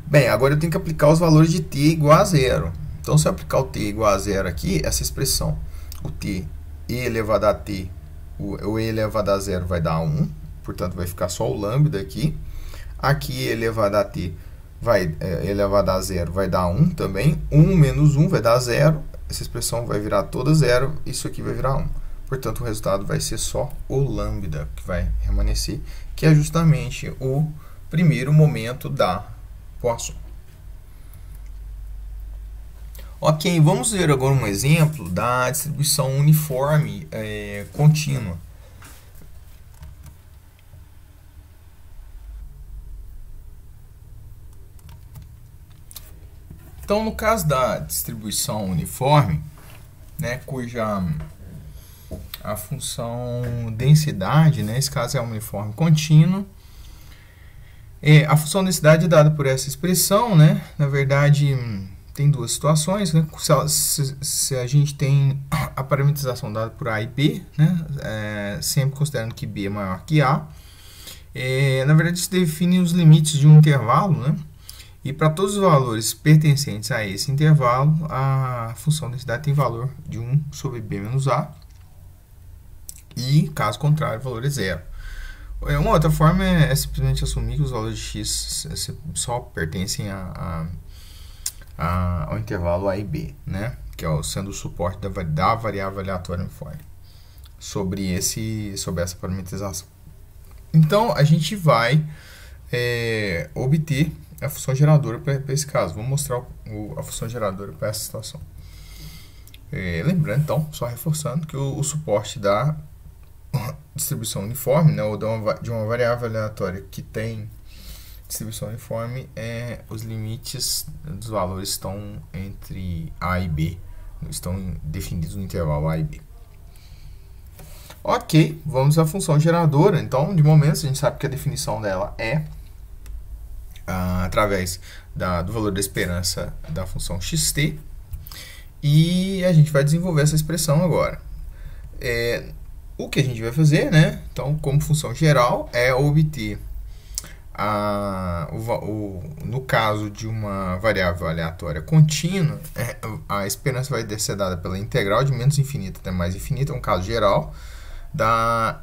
Bem, agora eu tenho que aplicar os valores de t igual a zero. Então, se eu aplicar o t igual a zero aqui, essa expressão, o t e elevado a t, o e elevado a zero vai dar 1, portanto, vai ficar só o lambda aqui. Aqui, e elevado a t, elevado a zero vai dar 1 também. 1 menos 1 vai dar 0. Essa expressão vai virar toda 0, isso aqui vai virar 1. Portanto, o resultado vai ser só o lambda que vai permanecer, que é justamente o primeiro momento da Poisson. Ok, vamos ver agora um exemplo da distribuição uniforme contínua. Então, no caso da distribuição uniforme, né, cuja a função densidade, né, nesse caso é um uniforme contínuo, a função densidade é dada por essa expressão, né, na verdade tem duas situações, né, se a gente tem a parametrização dada por A e B, né, sempre considerando que B é maior que A, na verdade se define os limites de um intervalo, né, e para todos os valores pertencentes a esse intervalo, a função densidade tem valor de 1 sobre B menos A, e, caso contrário, o valor é zero. Uma outra forma é simplesmente assumir que os valores de x só pertencem ao intervalo A e B, né? Que é sendo o suporte da variável aleatória uniforme sobre essa parametrização. Então, a gente vai obter a função geradora para esse caso. Vou mostrar a função geradora para essa situação. Lembrando, então, só reforçando que o suporte da distribuição uniforme, né, ou de uma variável aleatória que tem distribuição uniforme, os limites dos valores estão entre A e B, estão definidos no intervalo A e B. Ok, vamos à função geradora. Então, de momento, a gente sabe que a definição dela é através do valor da esperança da função xt, e a gente vai desenvolver essa expressão agora. O que a gente vai fazer, né? Então, como função geral, é obter, no caso de uma variável aleatória contínua, a esperança vai ser dada pela integral de menos infinito até mais infinito, é um caso geral,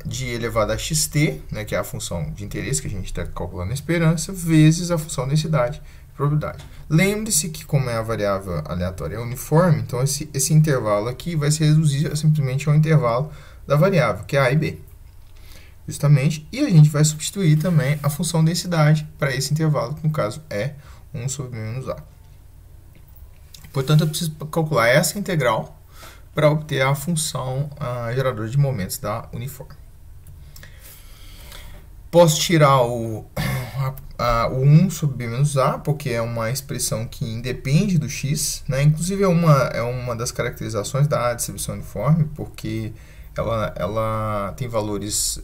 de elevado a xt, né, que é a função de interesse que a gente está calculando a esperança, vezes a função densidade e probabilidade. Lembre-se que, como a variável aleatória é uniforme, então esse intervalo aqui vai se reduzir simplesmente ao intervalo da variável, que é A e B. Justamente, e a gente vai substituir também a função densidade para esse intervalo, que no caso é 1 sobre B menos A. Portanto, eu preciso calcular essa integral para obter a função geradora de momentos da uniforme. Posso tirar o 1 sobre B menos A, porque é uma expressão que independe do x, né? Inclusive é uma das caracterizações da distribuição uniforme, porque ela tem valores,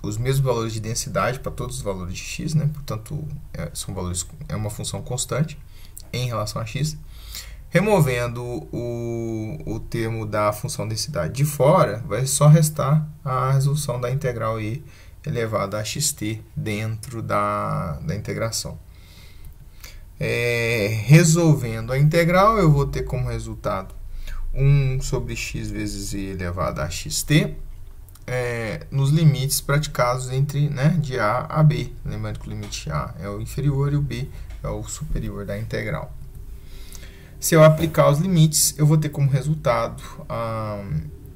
os mesmos valores de densidade para todos os valores de x, né? Portanto, é uma função constante em relação a x. Removendo o termo da função densidade de fora, vai só restar a resolução da integral i elevada a xt dentro da integração. Resolvendo a integral, eu vou ter como resultado 1 sobre x vezes i elevado a xt, nos limites praticados entre, né, de a a b. Lembrando que o limite a é o inferior e o b é o superior da integral. Se eu aplicar os limites, eu vou ter como resultado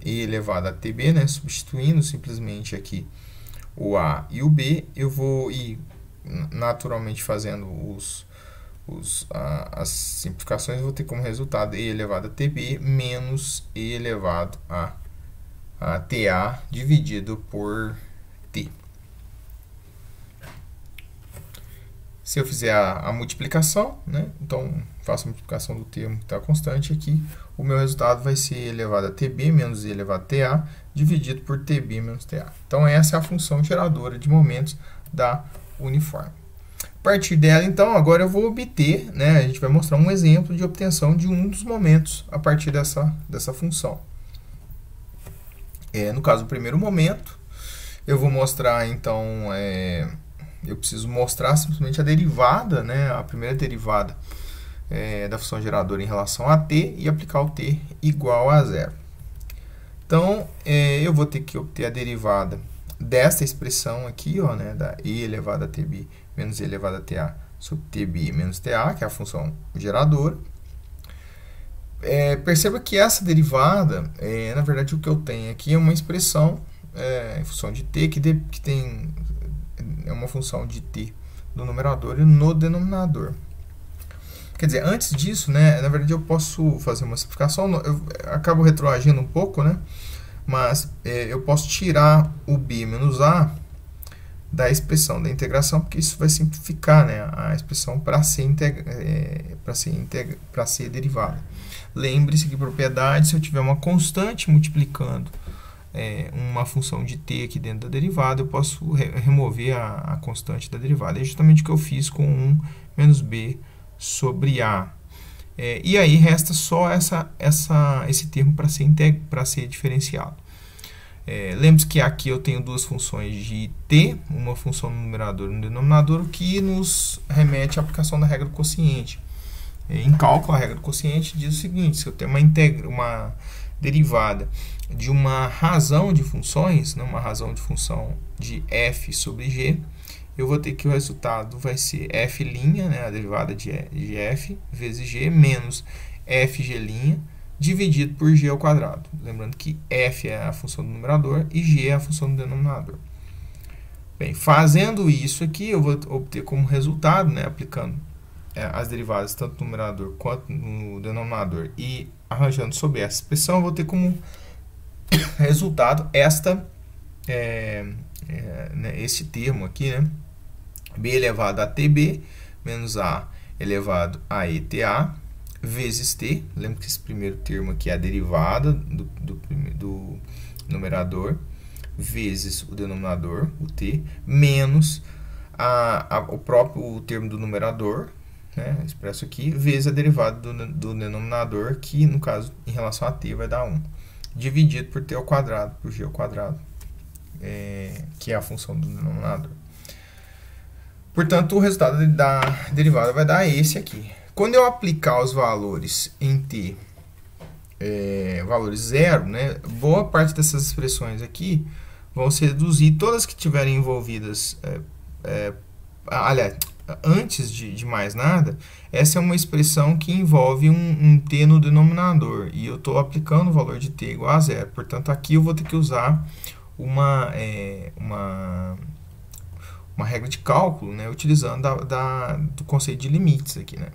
e elevado a tb, né, substituindo simplesmente aqui o a e o b, eu vou naturalmente fazendo as simplificações, eu vou ter como resultado e elevado a tb menos e elevado a ta dividido por t. Se eu fizer a multiplicação, né, então faço a multiplicação do termo que está constante aqui, o meu resultado vai ser elevado a tb menos e elevado a ta dividido por tb menos ta. Então essa é a função geradora de momentos da uniforme. A partir dela, então, agora eu vou obter, né, a gente vai mostrar um exemplo de obtenção de um dos momentos a partir dessa função. No caso do primeiro momento, eu vou mostrar, então, eu preciso mostrar simplesmente a derivada, né, a primeira derivada da função geradora em relação a t e aplicar o t igual a zero. Então, eu vou ter que obter a derivada desta expressão aqui, ó, né, da e elevado a tb menos e elevado a ta sobre tb menos ta, que é a função geradora. Perceba que essa derivada, na verdade, o que eu tenho aqui é uma expressão em função de t que tem uma função de t no numerador e no denominador. Quer dizer, antes disso, né, na verdade, eu posso fazer uma simplificação, eu acabo retroagindo um pouco, né, mas eu posso tirar o b menos a da expressão da integração, porque isso vai simplificar, né, a expressão para ser derivada. Lembre-se que propriedade, se eu tiver uma constante multiplicando uma função de t aqui dentro da derivada, eu posso remover a constante da derivada. É justamente o que eu fiz com 1 menos b sobre a. E aí resta só esse termo para ser diferenciado. Lembre-se que aqui eu tenho duas funções de t, uma função no numerador e no denominador, que nos remete à aplicação da regra do quociente. Em cálculo, a regra do quociente diz o seguinte: se eu tenho uma derivada de uma razão de funções, né, uma razão de função de f sobre g, eu vou ter que o resultado vai ser f', né, a derivada de f vezes g, menos fg' dividido por g ao quadrado. Lembrando que f é a função do numerador e g é a função do denominador. Bem, fazendo isso aqui, eu vou obter como resultado, né, aplicando as derivadas tanto no numerador quanto no denominador e arranjando sobre essa expressão, eu vou ter como resultado esse termo aqui, né, b elevado a tb menos a elevado a eta vezes t. Lembra que esse primeiro termo aqui é a derivada do numerador vezes o denominador, o t, menos o próprio termo do numerador, né, expresso aqui, vezes a derivada do denominador, que no caso em relação a t vai dar 1, dividido por t ao quadrado, por g ao quadrado, que é a função do denominador. Portanto, o resultado da derivada vai dar esse aqui. Quando eu aplicar os valores em t, valores zero, né, boa parte dessas expressões aqui vão se reduzir, todas que estiverem envolvidas, aliás, antes de mais nada, essa é uma expressão que envolve um t no denominador, e eu estou aplicando o valor de t igual a zero. Portanto, aqui eu vou ter que usar uma regra de cálculo, né, utilizando do conceito de limites aqui, né.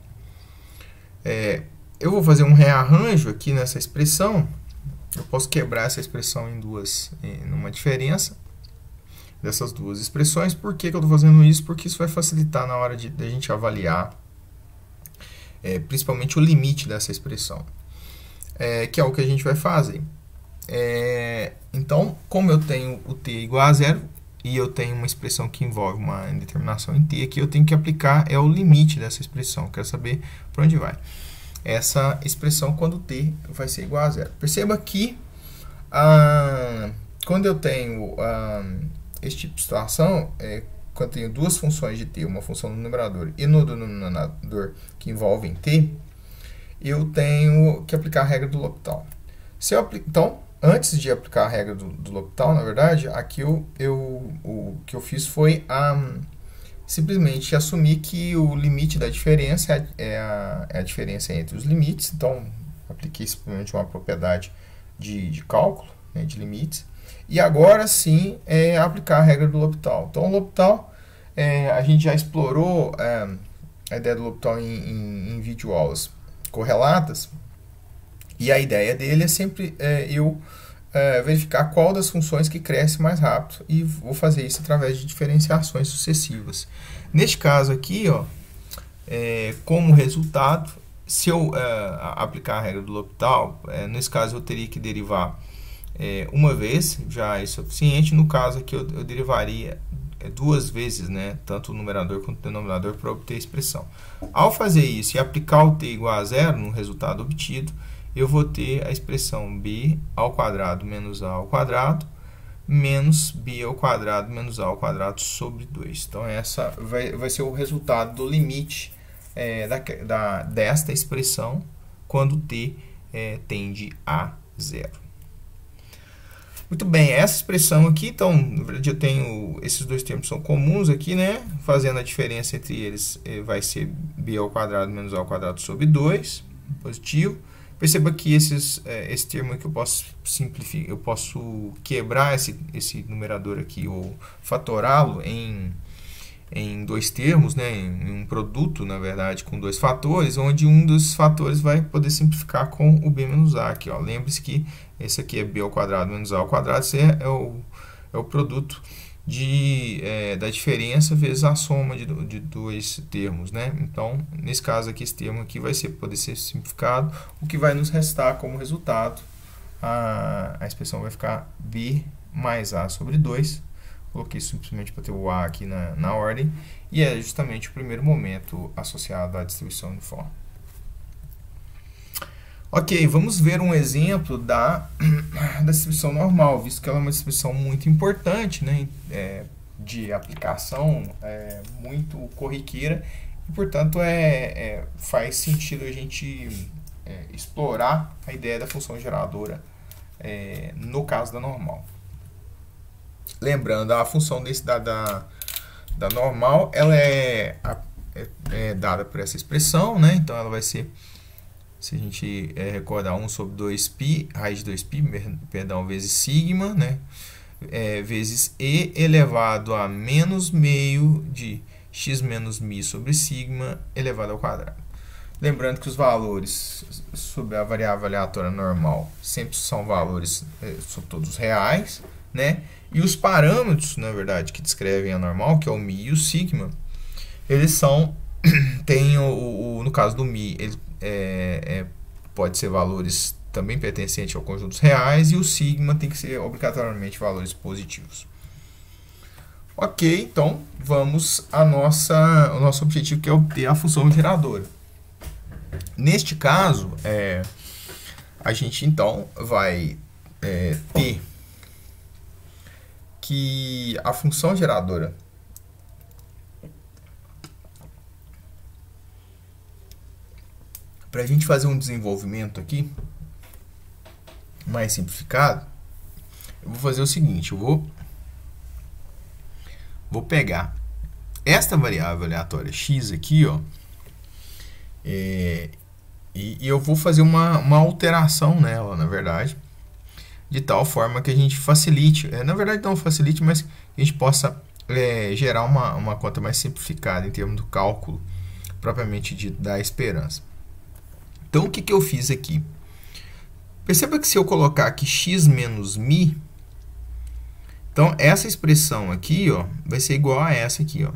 Eu vou fazer um rearranjo aqui nessa expressão. Eu posso quebrar essa expressão numa diferença dessas duas expressões. Por que eu estou fazendo isso? Porque isso vai facilitar na hora de a gente avaliar principalmente o limite dessa expressão, que é o que a gente vai fazer. Então, como eu tenho o t igual a zero e eu tenho uma expressão que envolve uma indeterminação em t, aqui eu tenho que aplicar o limite dessa expressão. Quero saber para onde vai essa expressão quando t vai ser igual a zero. Perceba que quando eu tenho esse tipo de situação, quando eu tenho duas funções de t, uma função no numerador e no denominador que envolvem t, eu tenho que aplicar a regra do L'Hopital. Então, antes de aplicar a regra do L'Hopital, na verdade, aqui o que eu fiz foi simplesmente assumir que o limite da diferença é a diferença entre os limites. Então, apliquei simplesmente uma propriedade de cálculo, né, de limites. E agora sim aplicar a regra do L'Hopital. Então, o L'Hopital a gente já explorou a ideia do L'Hopital em videoaulas correlatas, e a ideia dele é sempre eu verificar qual das funções que cresce mais rápido, e vou fazer isso através de diferenciações sucessivas. Neste caso aqui, ó, como resultado, se eu aplicar a regra do L'Hopital, nesse caso eu teria que derivar uma vez, já é suficiente. No caso aqui eu derivaria duas vezes, né, tanto o numerador quanto o denominador, para obter a expressão. Ao fazer isso e aplicar o t igual a zero no resultado obtido, eu vou ter a expressão b ao quadrado menos a ao quadrado menos b ao quadrado menos a ao quadrado sobre 2. Então, essa vai ser o resultado do limite desta expressão quando t tende a zero. Muito bem, essa expressão aqui, então, na verdade eu tenho, esses dois termos são comuns aqui, né? Fazendo a diferença entre eles, vai ser b ao quadrado menos a ao quadrado sobre 2, positivo. Perceba que esse termo aqui eu posso simplificar, eu posso quebrar esse numerador aqui, ou fatorá-lo em dois termos, né? Em um produto, na verdade, com dois fatores, onde um dos fatores vai poder simplificar com o b menos a aqui, ó. Lembre-se que esse aqui é b ao quadrado menos a ao quadrado, esse é o produto da diferença vezes a soma de dois termos, né? Então, nesse caso aqui, esse termo aqui vai poder ser simplificado, o que vai nos restar como resultado, a expressão vai ficar b mais a sobre 2. Coloquei simplesmente para ter o a aqui na ordem, e é justamente o primeiro momento associado à distribuição uniforme. Ok, vamos ver um exemplo da distribuição normal, visto que ela é uma distribuição muito importante, né, de aplicação, muito corriqueira, e, portanto, faz sentido a gente explorar a ideia da função geradora no caso da normal. Lembrando, a função da normal, ela é dada por essa expressão, né? Então, ela vai ser, se a gente recordar, 1 sobre 2π, raiz de 2π, perdão, vezes sigma, né? Vezes e elevado a menos meio de x menos mi sobre sigma elevado ao quadrado. Lembrando que os valores sobre a variável aleatória normal sempre são valores, são todos reais, né? E os parâmetros, na verdade, que descrevem a normal, que é o mi e o sigma, eles são, no caso do mi, ele pode ser valores também pertencentes ao conjuntos reais, e o sigma tem que ser obrigatoriamente valores positivos. Ok, então vamos ao nosso objetivo, que é obter a função geradora. Neste caso, a gente então vai ter que a função geradora para a gente fazer um desenvolvimento aqui mais simplificado, eu vou fazer o seguinte: eu vou pegar esta variável aleatória x aqui, ó, e eu vou fazer uma alteração nela, na verdade, de tal forma que a gente facilite, na verdade não facilite, mas que a gente possa gerar uma conta mais simplificada em termos do cálculo propriamente dito da esperança. Então, o que eu fiz aqui? Perceba que se eu colocar aqui x menos mi, então essa expressão aqui, ó, vai ser igual a essa aqui, ó.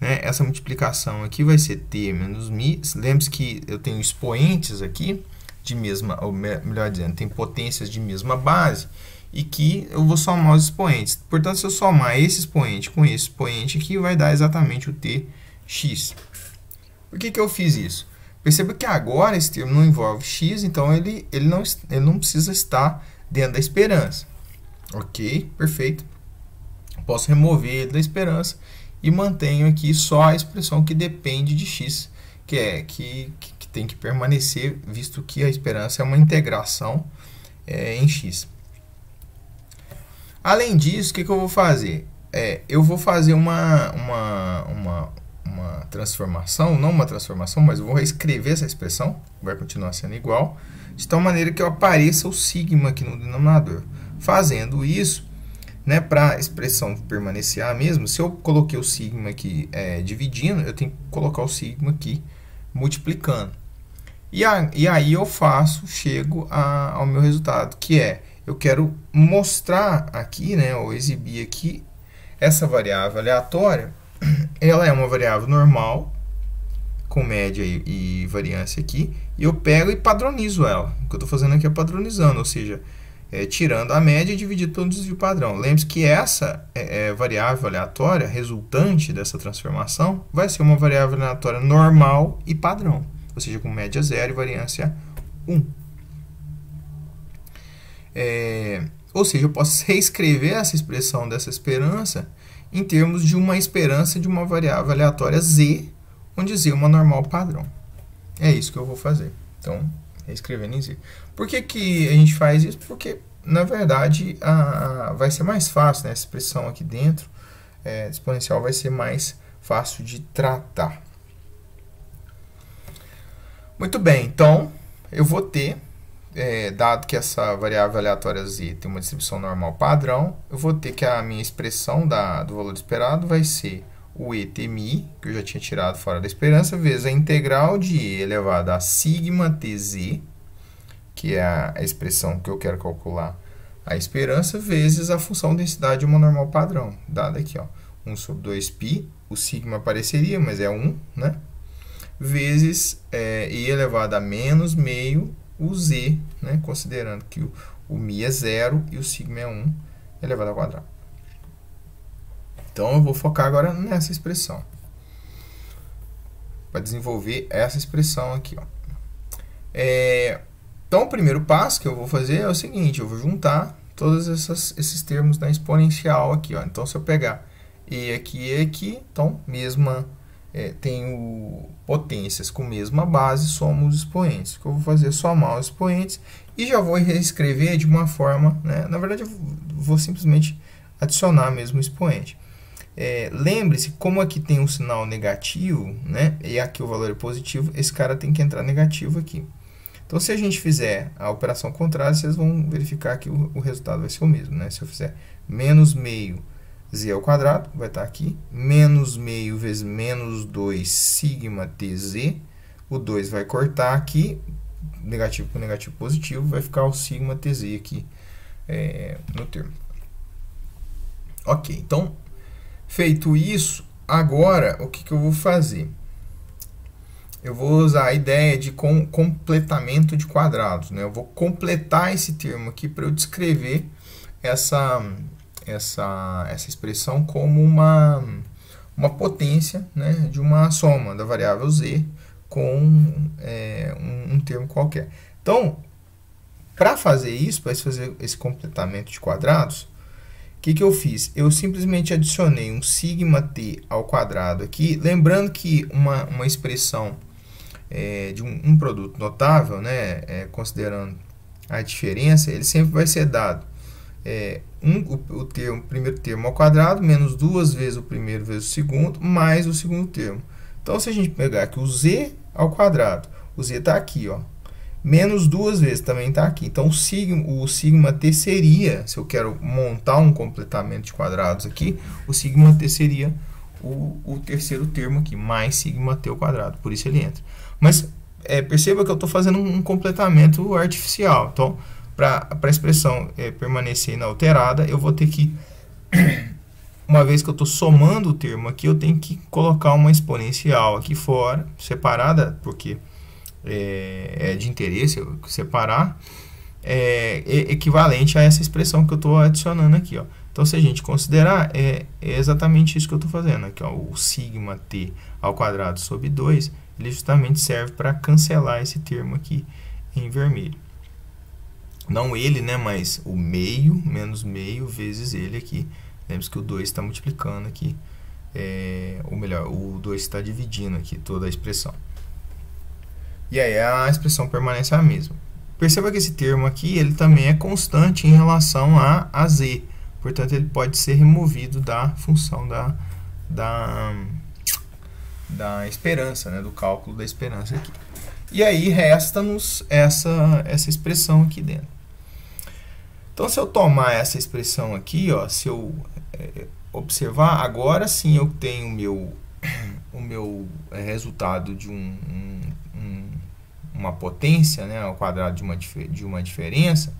Né? Essa multiplicação aqui vai ser t menos mi. Lembre-se que eu tenho expoentes aqui de mesma, ou melhor dizendo, tem potências de mesma base, e que eu vou somar os expoentes. Portanto, se eu somar esse expoente com esse expoente aqui, vai dar exatamente o tx. Por que eu fiz isso? Perceba que agora esse termo não envolve x, então ele não precisa estar dentro da esperança. Ok, perfeito. Posso remover ele da esperança e mantenho aqui só a expressão que depende de x, que tem que permanecer, visto que a esperança é uma integração em x. Além disso, o que eu vou fazer? Eu vou fazer uma transformação, não uma transformação, mas eu vou reescrever essa expressão, vai continuar sendo igual, de tal maneira que apareça o sigma aqui no denominador. Fazendo isso, né, para a expressão permanecer a mesma, se eu coloquei o sigma aqui dividindo, eu tenho que colocar o sigma aqui multiplicando. E aí eu chego ao meu resultado, que eu quero mostrar aqui, né, ou exibir aqui, essa variável aleatória, ela é uma variável normal, com média e variância aqui, e eu pego e padronizo ela. O que eu estou fazendo aqui é padronizando, ou seja, tirando a média e dividindo pelo desvio padrão. Lembre-se que essa variável aleatória resultante dessa transformação vai ser uma variável aleatória normal e padrão, ou seja, com média 0 e variância 1. Ou seja, eu posso reescrever essa expressão dessa esperança em termos de uma esperança de uma variável aleatória z, onde z é uma normal padrão. É isso que eu vou fazer. Então, reescrevendo em z. Por que a gente faz isso? Porque, na verdade, vai ser mais fácil, né? Essa expressão aqui dentro, exponencial, vai ser mais fácil de tratar. Muito bem, então, eu vou ter, dado que essa variável aleatória z tem uma distribuição normal padrão, eu vou ter que a minha expressão do valor esperado vai ser o ETMI, que eu já tinha tirado fora da esperança, vezes a integral de e elevado a sigma tz, que é a expressão que eu quero calcular a esperança, vezes a função densidade de uma normal padrão, dada aqui, ó, 1 sobre 2π, o sigma apareceria, mas é 1, né? Vezes e elevado a menos meio o z, né? Considerando que o mi é 0 e o sigma é 1 elevado ao quadrado. Então, eu vou focar agora nessa expressão, para desenvolver essa expressão aqui, ó. Então, o primeiro passo que eu vou fazer é o seguinte, eu vou juntar todos esses termos na exponencial aqui, ó. Então, se eu pegar e aqui, então, tenho potências com mesma base, somo os expoentes. O que eu vou fazer é somar os expoentes e já vou reescrever de uma forma, né? Na verdade, eu vou simplesmente adicionar mesmo o expoente. Lembre-se, como aqui tem um sinal negativo, né, e aqui o valor é positivo, esse cara tem que entrar negativo aqui. Então, se a gente fizer a operação contrária, vocês vão verificar que o resultado vai ser o mesmo, né? Se eu fizer menos meio z ao quadrado, vai estar aqui, menos meio vezes menos 2 sigma tz, o 2 vai cortar aqui, negativo com negativo positivo, vai ficar o sigma tz aqui no termo. Ok, então, feito isso, agora o que eu vou fazer? Eu vou usar a ideia de completamento de quadrados, né? Eu vou completar esse termo aqui para eu descrever essa expressão como uma potência, né, de uma soma da variável z com um termo qualquer. Então, para fazer isso, para fazer esse completamento de quadrados, o que eu fiz? Eu simplesmente adicionei um sigma t ao quadrado aqui, lembrando que uma expressão de um produto notável, né, considerando a diferença, ele sempre vai ser dado o primeiro termo ao quadrado, menos 2 vezes o primeiro vezes o segundo, mais o segundo termo. Então, se a gente pegar aqui o z ao quadrado, o z está aqui, ó, menos 2 vezes também está aqui. Então, o sigma t seria, se eu quero montar um completamento de quadrados aqui, o sigma t seria o terceiro termo aqui, mais sigma t ao quadrado, por isso ele entra. Mas perceba que eu estou fazendo um completamento artificial. Então, para a expressão permanecer inalterada, eu vou ter que, uma vez que eu estou somando o termo aqui, eu tenho que colocar uma exponencial aqui fora, separada, porque é de interesse eu separar, equivalente a essa expressão que eu estou adicionando aqui, ó. Então, se a gente considerar, é exatamente isso que eu estou fazendo aqui, ó, o sigma t ao quadrado sobre 2, ele justamente serve para cancelar esse termo aqui em vermelho. Não ele, né, mas o meio menos meio vezes ele aqui. Lembre-se que o 2 está multiplicando aqui, ou melhor, o 2 está dividindo aqui toda a expressão. E aí a expressão permanece a mesma. Perceba que esse termo aqui, ele também é constante em relação a z. Portanto, ele pode ser removido da função da esperança, né, do cálculo da esperança aqui. E aí resta-nos essa expressão aqui dentro. Então, se eu tomar essa expressão aqui, ó, se eu observar, agora sim eu tenho o meu resultado de uma potência, né, ao quadrado de uma diferença,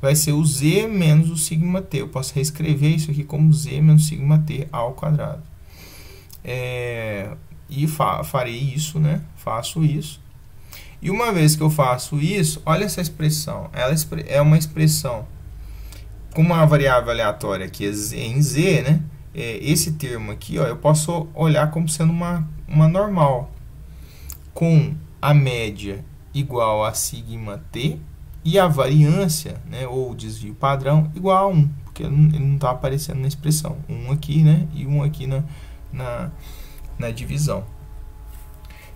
vai ser o z menos o sigma t. Eu posso reescrever isso aqui como z menos sigma t ao quadrado. E farei isso, né? Faço isso. E uma vez que eu faço isso, olha essa expressão. Ela é uma expressão com uma variável aleatória aqui em z, né? Esse termo aqui, ó, eu posso olhar como sendo uma normal, com a média igual a sigma t e a variância, né, ou o desvio padrão, igual a 1, porque ele não está aparecendo na expressão. 1 aqui, né, e 1 aqui na divisão.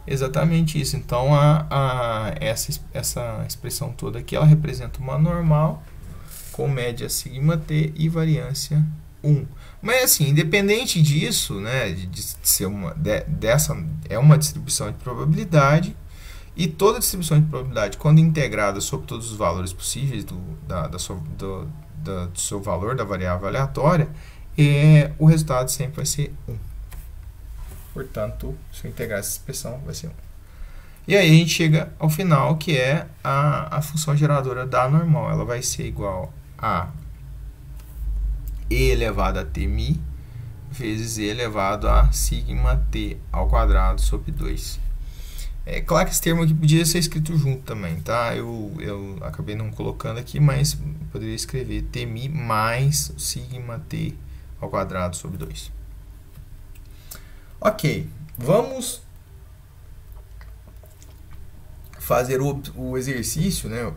Exatamente isso. Então, essa expressão toda aqui, ela representa uma normal com média sigma t e variância 1. Mas, assim, independente disso, né, de ser é uma distribuição de probabilidade, e toda distribuição de probabilidade, quando integrada sobre todos os valores possíveis do seu valor da variável aleatória, o resultado sempre vai ser 1. Portanto, se eu integrar essa expressão, vai ser 1. E aí a gente chega ao final, que é a função geradora da normal. Ela vai ser igual a e elevado a tmi vezes e elevado a sigma t ao quadrado sobre 2. É claro que esse termo aqui podia ser escrito junto também, tá? Eu acabei não colocando aqui, mas poderia escrever tmi mais sigma t ao quadrado sobre 2. Ok, vamos fazer o exercício, né,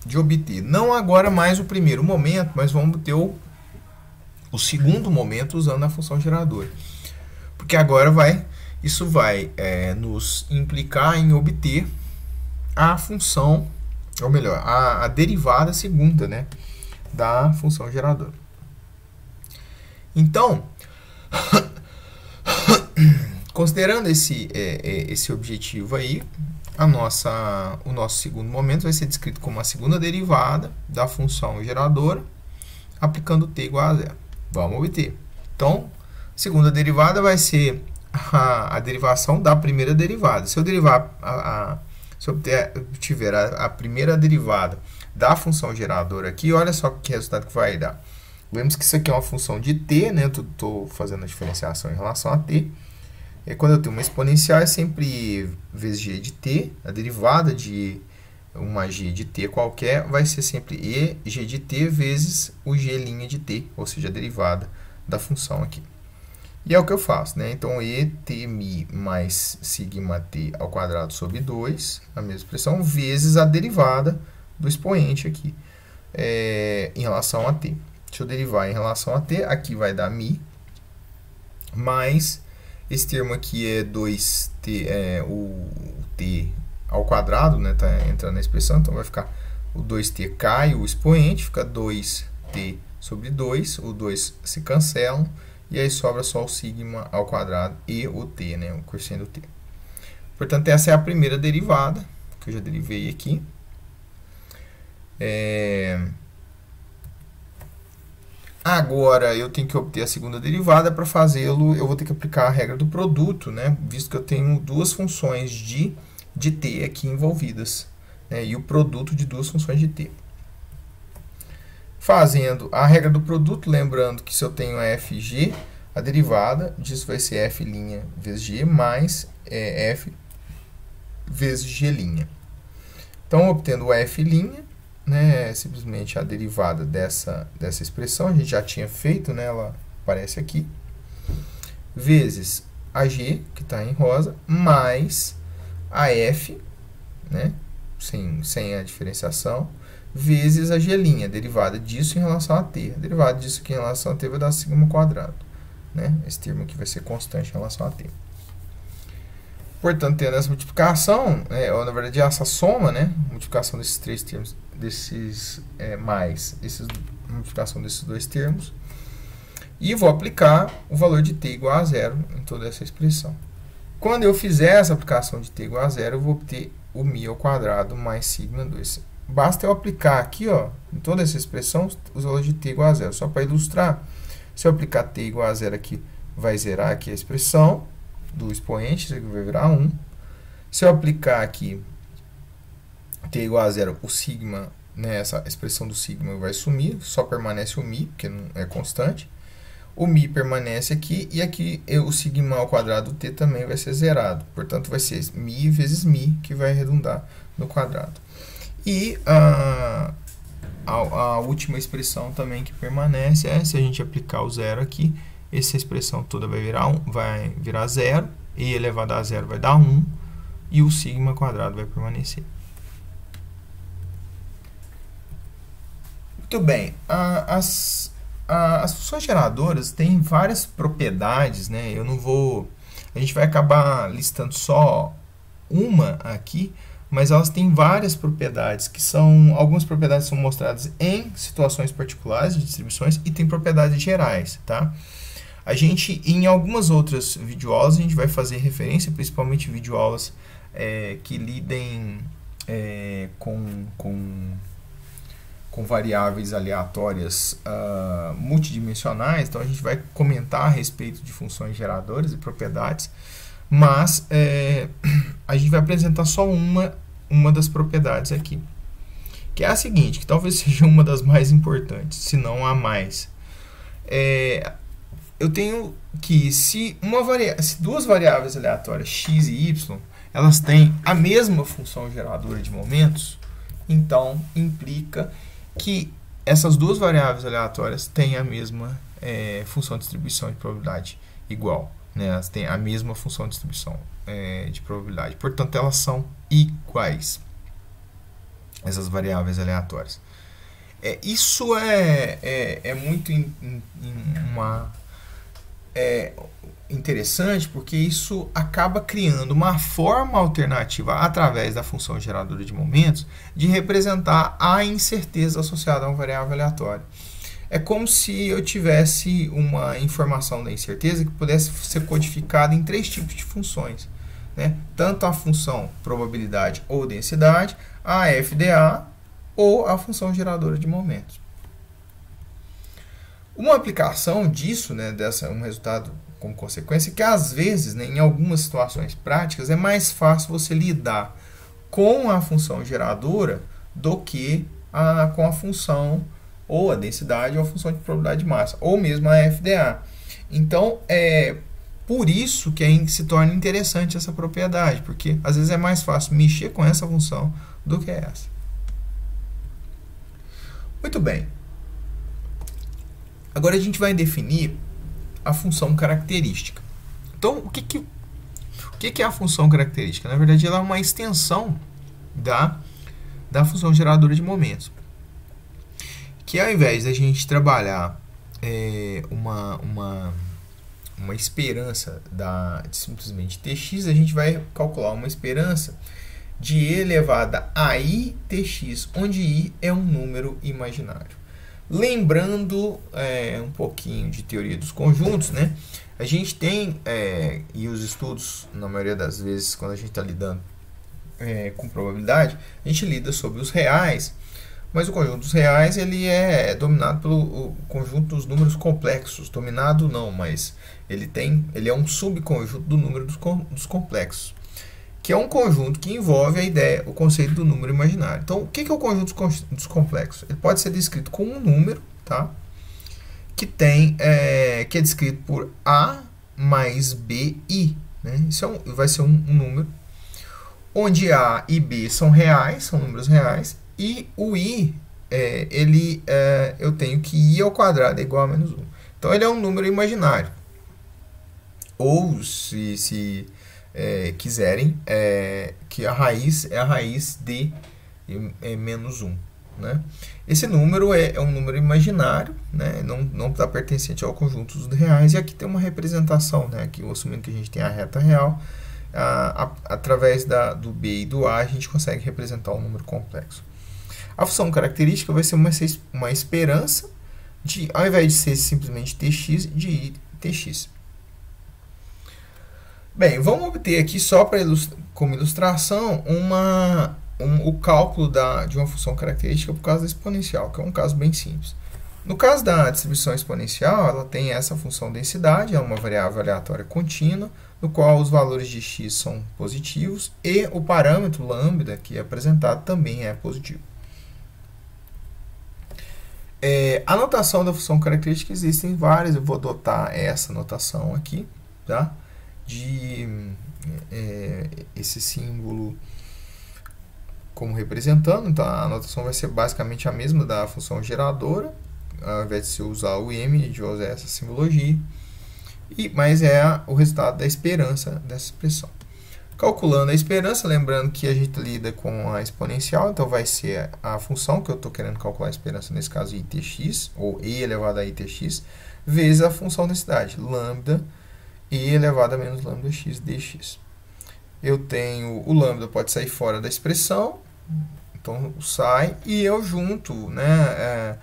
de obter, não agora mais o primeiro momento, mas vamos obter o segundo momento usando a função geradora. Porque agora isso vai nos implicar em obter a função, ou melhor, a derivada segunda, né, da função geradora. Então, considerando esse objetivo aí, o nosso segundo momento vai ser descrito como a segunda derivada da função geradora, aplicando t igual a 0. Vamos obter. Então, a segunda derivada vai ser a derivação da primeira derivada. Se eu obtiver a primeira derivada da função geradora aqui, olha só que resultado que vai dar. Vemos que isso aqui é uma função de t, né? Eu estou fazendo a diferenciação em relação a t. E quando eu tenho uma exponencial, é sempre vezes g de t. A derivada de uma g de t qualquer vai ser sempre e g de t vezes o g' de t, ou seja, a derivada da função aqui. E é o que eu faço, né? Então, e tmi mais sigma t ao quadrado sobre 2, a mesma expressão, vezes a derivada do expoente aqui, em relação a t. Se eu derivar em relação a t, aqui vai dar mi, mais esse termo aqui é 2t, o t ao quadrado, né? Tá entrando na expressão, então vai ficar o 2t cai, o expoente, fica 2t sobre 2, o 2 se cancelam, e aí sobra só o sigma ao quadrado e o t, né, o quociente do t. Portanto, essa é a primeira derivada, que eu já derivei aqui. Agora, eu tenho que obter a segunda derivada. Para fazê-lo, eu vou ter que aplicar a regra do produto, né, visto que eu tenho duas funções de t aqui envolvidas, né, e o produto de duas funções de t. Fazendo a regra do produto, lembrando que se eu tenho fg, a derivada disso vai ser f' vezes g mais f vezes g'. Então, obtendo o f', né, é simplesmente a derivada dessa expressão, a gente já tinha feito, né, ela aparece aqui, vezes a g, que está em rosa, mais a f, né, sem a diferenciação, vezes a g', a derivada disso em relação a t. A derivada disso aqui em relação a t vai dar sigma ao quadrado, né? Esse termo aqui vai ser constante em relação a t. Portanto, tendo essa multiplicação, ou na verdade essa soma, né? Multiplicação desses três termos, multiplicação desses dois termos, e vou aplicar o valor de t igual a 0 em toda essa expressão. Quando eu fizer essa aplicação de t igual a 0, eu vou obter o mi ao quadrado mais sigma 2. basta eu aplicar aqui, ó, em toda essa expressão, os valores de t igual a zero. Só para ilustrar, se eu aplicar t igual a zero aqui, vai zerar aqui a expressão do expoente, isso aqui vai virar 1. Se eu aplicar aqui t igual a zero, o sigma, né, essa expressão do sigma vai sumir, só permanece o mi, porque não é constante. O mi permanece aqui, e aqui o sigma ao quadrado t também vai ser zerado. Portanto, vai ser mi vezes mi, que vai arredondar no quadrado. E a última expressão também que permanece é, se a gente aplicar o zero aqui, essa expressão toda vai virar zero, e elevado a zero vai dar 1, e o sigma quadrado vai permanecer. Muito bem, as funções geradoras têm várias propriedades, né? A gente vai acabar listando só uma aqui, mas elas têm várias propriedades, algumas propriedades são mostradas em situações particulares de distribuições e tem propriedades gerais, tá? Em algumas outras videoaulas, a gente vai fazer referência, principalmente videoaulas que lidem com variáveis aleatórias multidimensionais. Então, a gente vai comentar a respeito de funções geradoras e propriedades, mas a gente vai apresentar só uma das propriedades aqui, que é a seguinte, que talvez seja uma das mais importantes, se não a mais. Eu tenho que, se duas variáveis aleatórias, x e y, elas têm a mesma função geradora de momentos, então implica que essas duas variáveis aleatórias têm a mesma função de distribuição de probabilidade igual, né? Elas têm a mesma função de distribuição de probabilidade. Portanto, elas são iguais, essas variáveis aleatórias. Isso é muito interessante, porque isso acaba criando uma forma alternativa, através da função geradora de momentos, de representar a incerteza associada a uma variável aleatória. É como se eu tivesse uma informação da incerteza que pudesse ser codificada em 3 tipos de funções, né? Tanto a função probabilidade ou densidade, a FDA ou a função geradora de momentos. Uma aplicação disso, né, um resultado como consequência, é que às vezes, né, em algumas situações práticas, é mais fácil você lidar com a função geradora do que com a função ou a densidade ou a função de probabilidade de massa, ou mesmo a FDA. Então, por isso que se torna interessante essa propriedade, porque às vezes é mais fácil mexer com essa função do que essa. Muito bem. Agora a gente vai definir a função característica. Então, o que é a função característica? Na verdade, ela é uma extensão da função geradora de momentos. Que ao invés da gente trabalhar uma esperança de simplesmente tx, a gente vai calcular uma esperança de e elevada a i tx, onde i é um número imaginário. Lembrando um pouquinho de teoria dos conjuntos, né? A gente tem, e os estudos, na maioria das vezes, quando a gente está lidando com probabilidade, a gente lida sobre os reais, mas o conjunto dos reais ele é dominado pelo conjunto dos números complexos. Dominado não, mas ele é um subconjunto do número dos complexos, que é um conjunto que envolve o conceito do número imaginário. Então, o que é o conjunto dos complexos? Ele pode ser descrito como um número, tá? Que é descrito por A mais BI, né? Isso vai ser um número onde A e B são reais, são números reais, e o I, eu tenho que I ao quadrado é igual a menos 1. Então, ele é um número imaginário. Ou, se quiserem, que a raiz é a raiz de menos 1. Né? Esse número é um número imaginário, né? Não está pertencente ao conjunto dos reais, e aqui tem uma representação, né? Aqui, assumindo que a gente tem a reta real, através do B e do A, a gente consegue representar um número complexo. A função característica vai ser uma esperança, ao invés de ser simplesmente tx, de i tx. Bem, vamos obter aqui, só como ilustração, o cálculo de uma função característica por causa da exponencial, que é um caso bem simples. No caso da distribuição exponencial, ela tem essa função densidade, é uma variável aleatória contínua, no qual os valores de x são positivos e o parâmetro lambda que é apresentado também é positivo. A notação da função característica existem várias, eu vou adotar essa notação aqui, tá? Esse símbolo como representando, então a notação vai ser basicamente a mesma da função geradora, ao invés de se usar o m, a gente vai usar essa simbologia, mas é o resultado da esperança dessa expressão. Calculando a esperança, lembrando que a gente lida com a exponencial, então vai ser a função que eu estou querendo calcular a esperança, nesse caso itx, ou e elevado a itx, vezes a função densidade, lambda e elevado a menos lambda x dx. Eu tenho o lambda pode sair fora da expressão, então sai, e eu junto, né,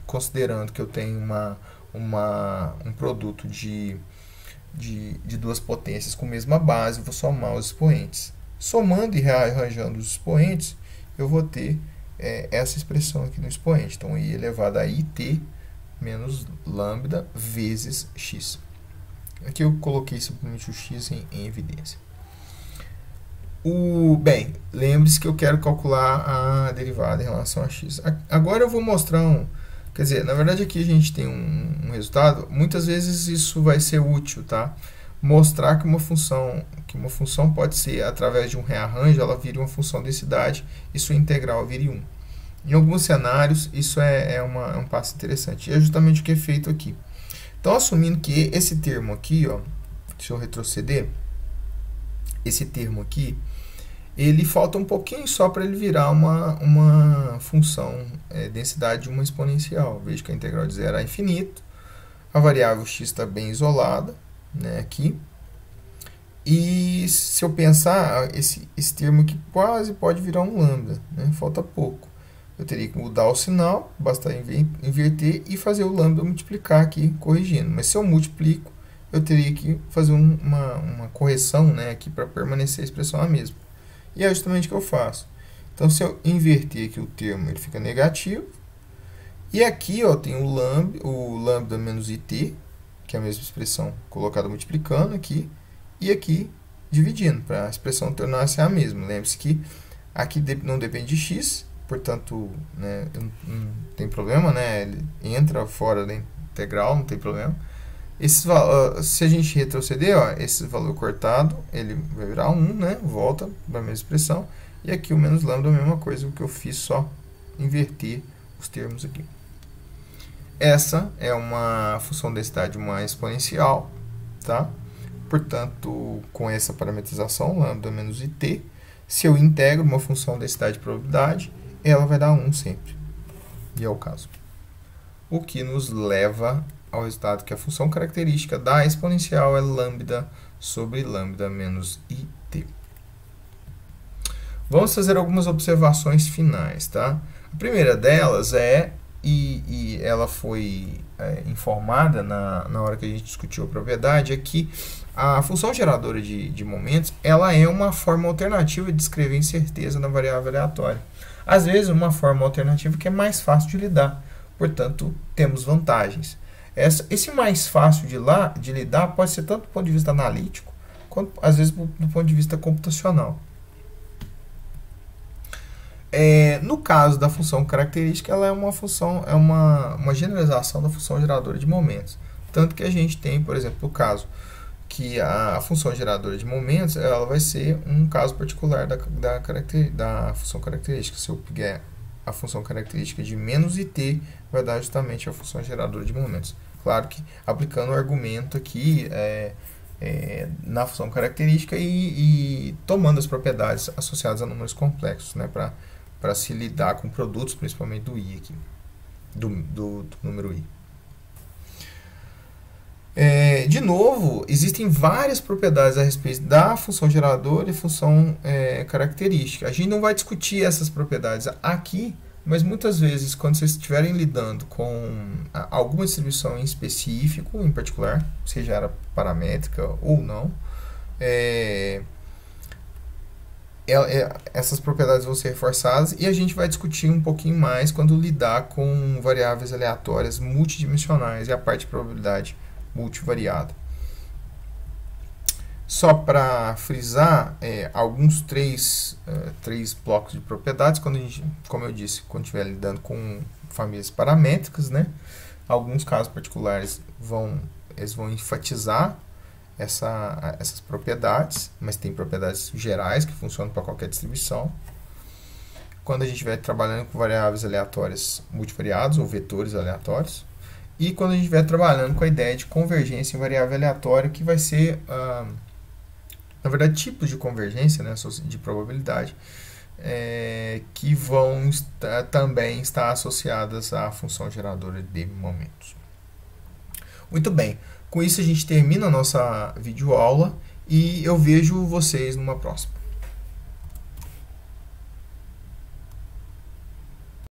considerando que eu tenho um produto de duas potências com a mesma base, vou somar os expoentes. Somando e rearranjando os expoentes, eu vou ter essa expressão aqui no expoente. Então, i elevado a it menos lambda vezes x. Aqui eu coloquei simplesmente o x em evidência. Bem, lembre-se que eu quero calcular a derivada em relação a x. Agora eu vou mostrar quer dizer, na verdade aqui a gente tem um resultado, muitas vezes isso vai ser útil, tá? Mostrar que uma função pode ser, através de um rearranjo, ela vira uma função densidade e sua integral vire 1. Em alguns cenários, isso é um passo interessante. E é justamente o que é feito aqui. Então, assumindo que esse termo aqui, ó, deixa eu retroceder, esse termo aqui, ele falta um pouquinho só para ele virar uma função densidade de uma exponencial. Veja que a integral de 0 a infinito, a variável x está bem isolada, né, aqui. E se eu pensar, esse termo aqui quase pode virar um lambda, né, falta pouco. Eu teria que mudar o sinal, basta inverter e fazer o lambda multiplicar aqui, corrigindo. Mas se eu multiplico, eu teria que fazer uma correção, né, aqui para permanecer a expressão a mesma. E é justamente o que eu faço. Então, se eu inverter aqui o termo, ele fica negativo. E aqui, ó, tem o lambda menos it, que é a mesma expressão colocada multiplicando aqui, e aqui dividindo, para a expressão tornar-se a mesma. Lembre-se que aqui não depende de x, portanto, né, não tem problema, né, ele entra fora da integral, não tem problema. Se a gente retroceder, ó, esse valor cortado, ele vai virar 1, né? Volta para a mesma expressão. E aqui o menos lambda é a mesma coisa, o que eu fiz só inverter os termos aqui. Essa é uma função densidade, uma exponencial, tá? Portanto, com essa parametrização, lambda menos it, se eu integro uma função densidade de probabilidade, ela vai dar 1 sempre. E é o caso. O que nos leva ao resultado que a função característica da exponencial é lambda sobre lambda menos it. Vamos fazer algumas observações finais, tá? A primeira delas e ela foi informada na hora que a gente discutiu a propriedade, é que a função geradora de momentos, ela é uma forma alternativa de escrever incerteza na variável aleatória. Às vezes, uma forma alternativa que é mais fácil de lidar, portanto, temos vantagens. Esse mais fácil de lidar pode ser tanto do ponto de vista analítico, quanto às vezes do ponto de vista computacional. No caso da função característica, ela é uma generalização da função geradora de momentos. Tanto que a gente tem, por exemplo, o caso que a função geradora de momentos, ela vai ser um caso particular da função característica. Se eu pegar a função característica de menos it, vai dar justamente a função geradora de momentos. Claro que aplicando o argumento aqui na função característica e tomando as propriedades associadas a números complexos, né, para se lidar com produtos, principalmente do i aqui, do número i. De novo, existem várias propriedades a respeito da função geradora e função característica. A gente não vai discutir essas propriedades aqui, mas muitas vezes, quando vocês estiverem lidando com alguma distribuição em específico, em particular, seja ela paramétrica ou não, essas propriedades vão ser reforçadas e a gente vai discutir um pouquinho mais quando lidar com variáveis aleatórias multidimensionais e a parte de probabilidade multivariada. Só para frisar, alguns três blocos de propriedades, quando a gente, como eu disse, quando estiver lidando com famílias paramétricas, né? Alguns casos particulares eles vão enfatizar essas propriedades, mas tem propriedades gerais que funcionam para qualquer distribuição. Quando a gente estiver trabalhando com variáveis aleatórias multivariadas ou vetores aleatórios, e quando a gente estiver trabalhando com a ideia de convergência em variável aleatória, que vai ser, na verdade, tipos de convergência, né, de probabilidade, que vão também estar associadas à função geradora de momentos. Muito bem, com isso a gente termina a nossa videoaula e eu vejo vocês numa próxima.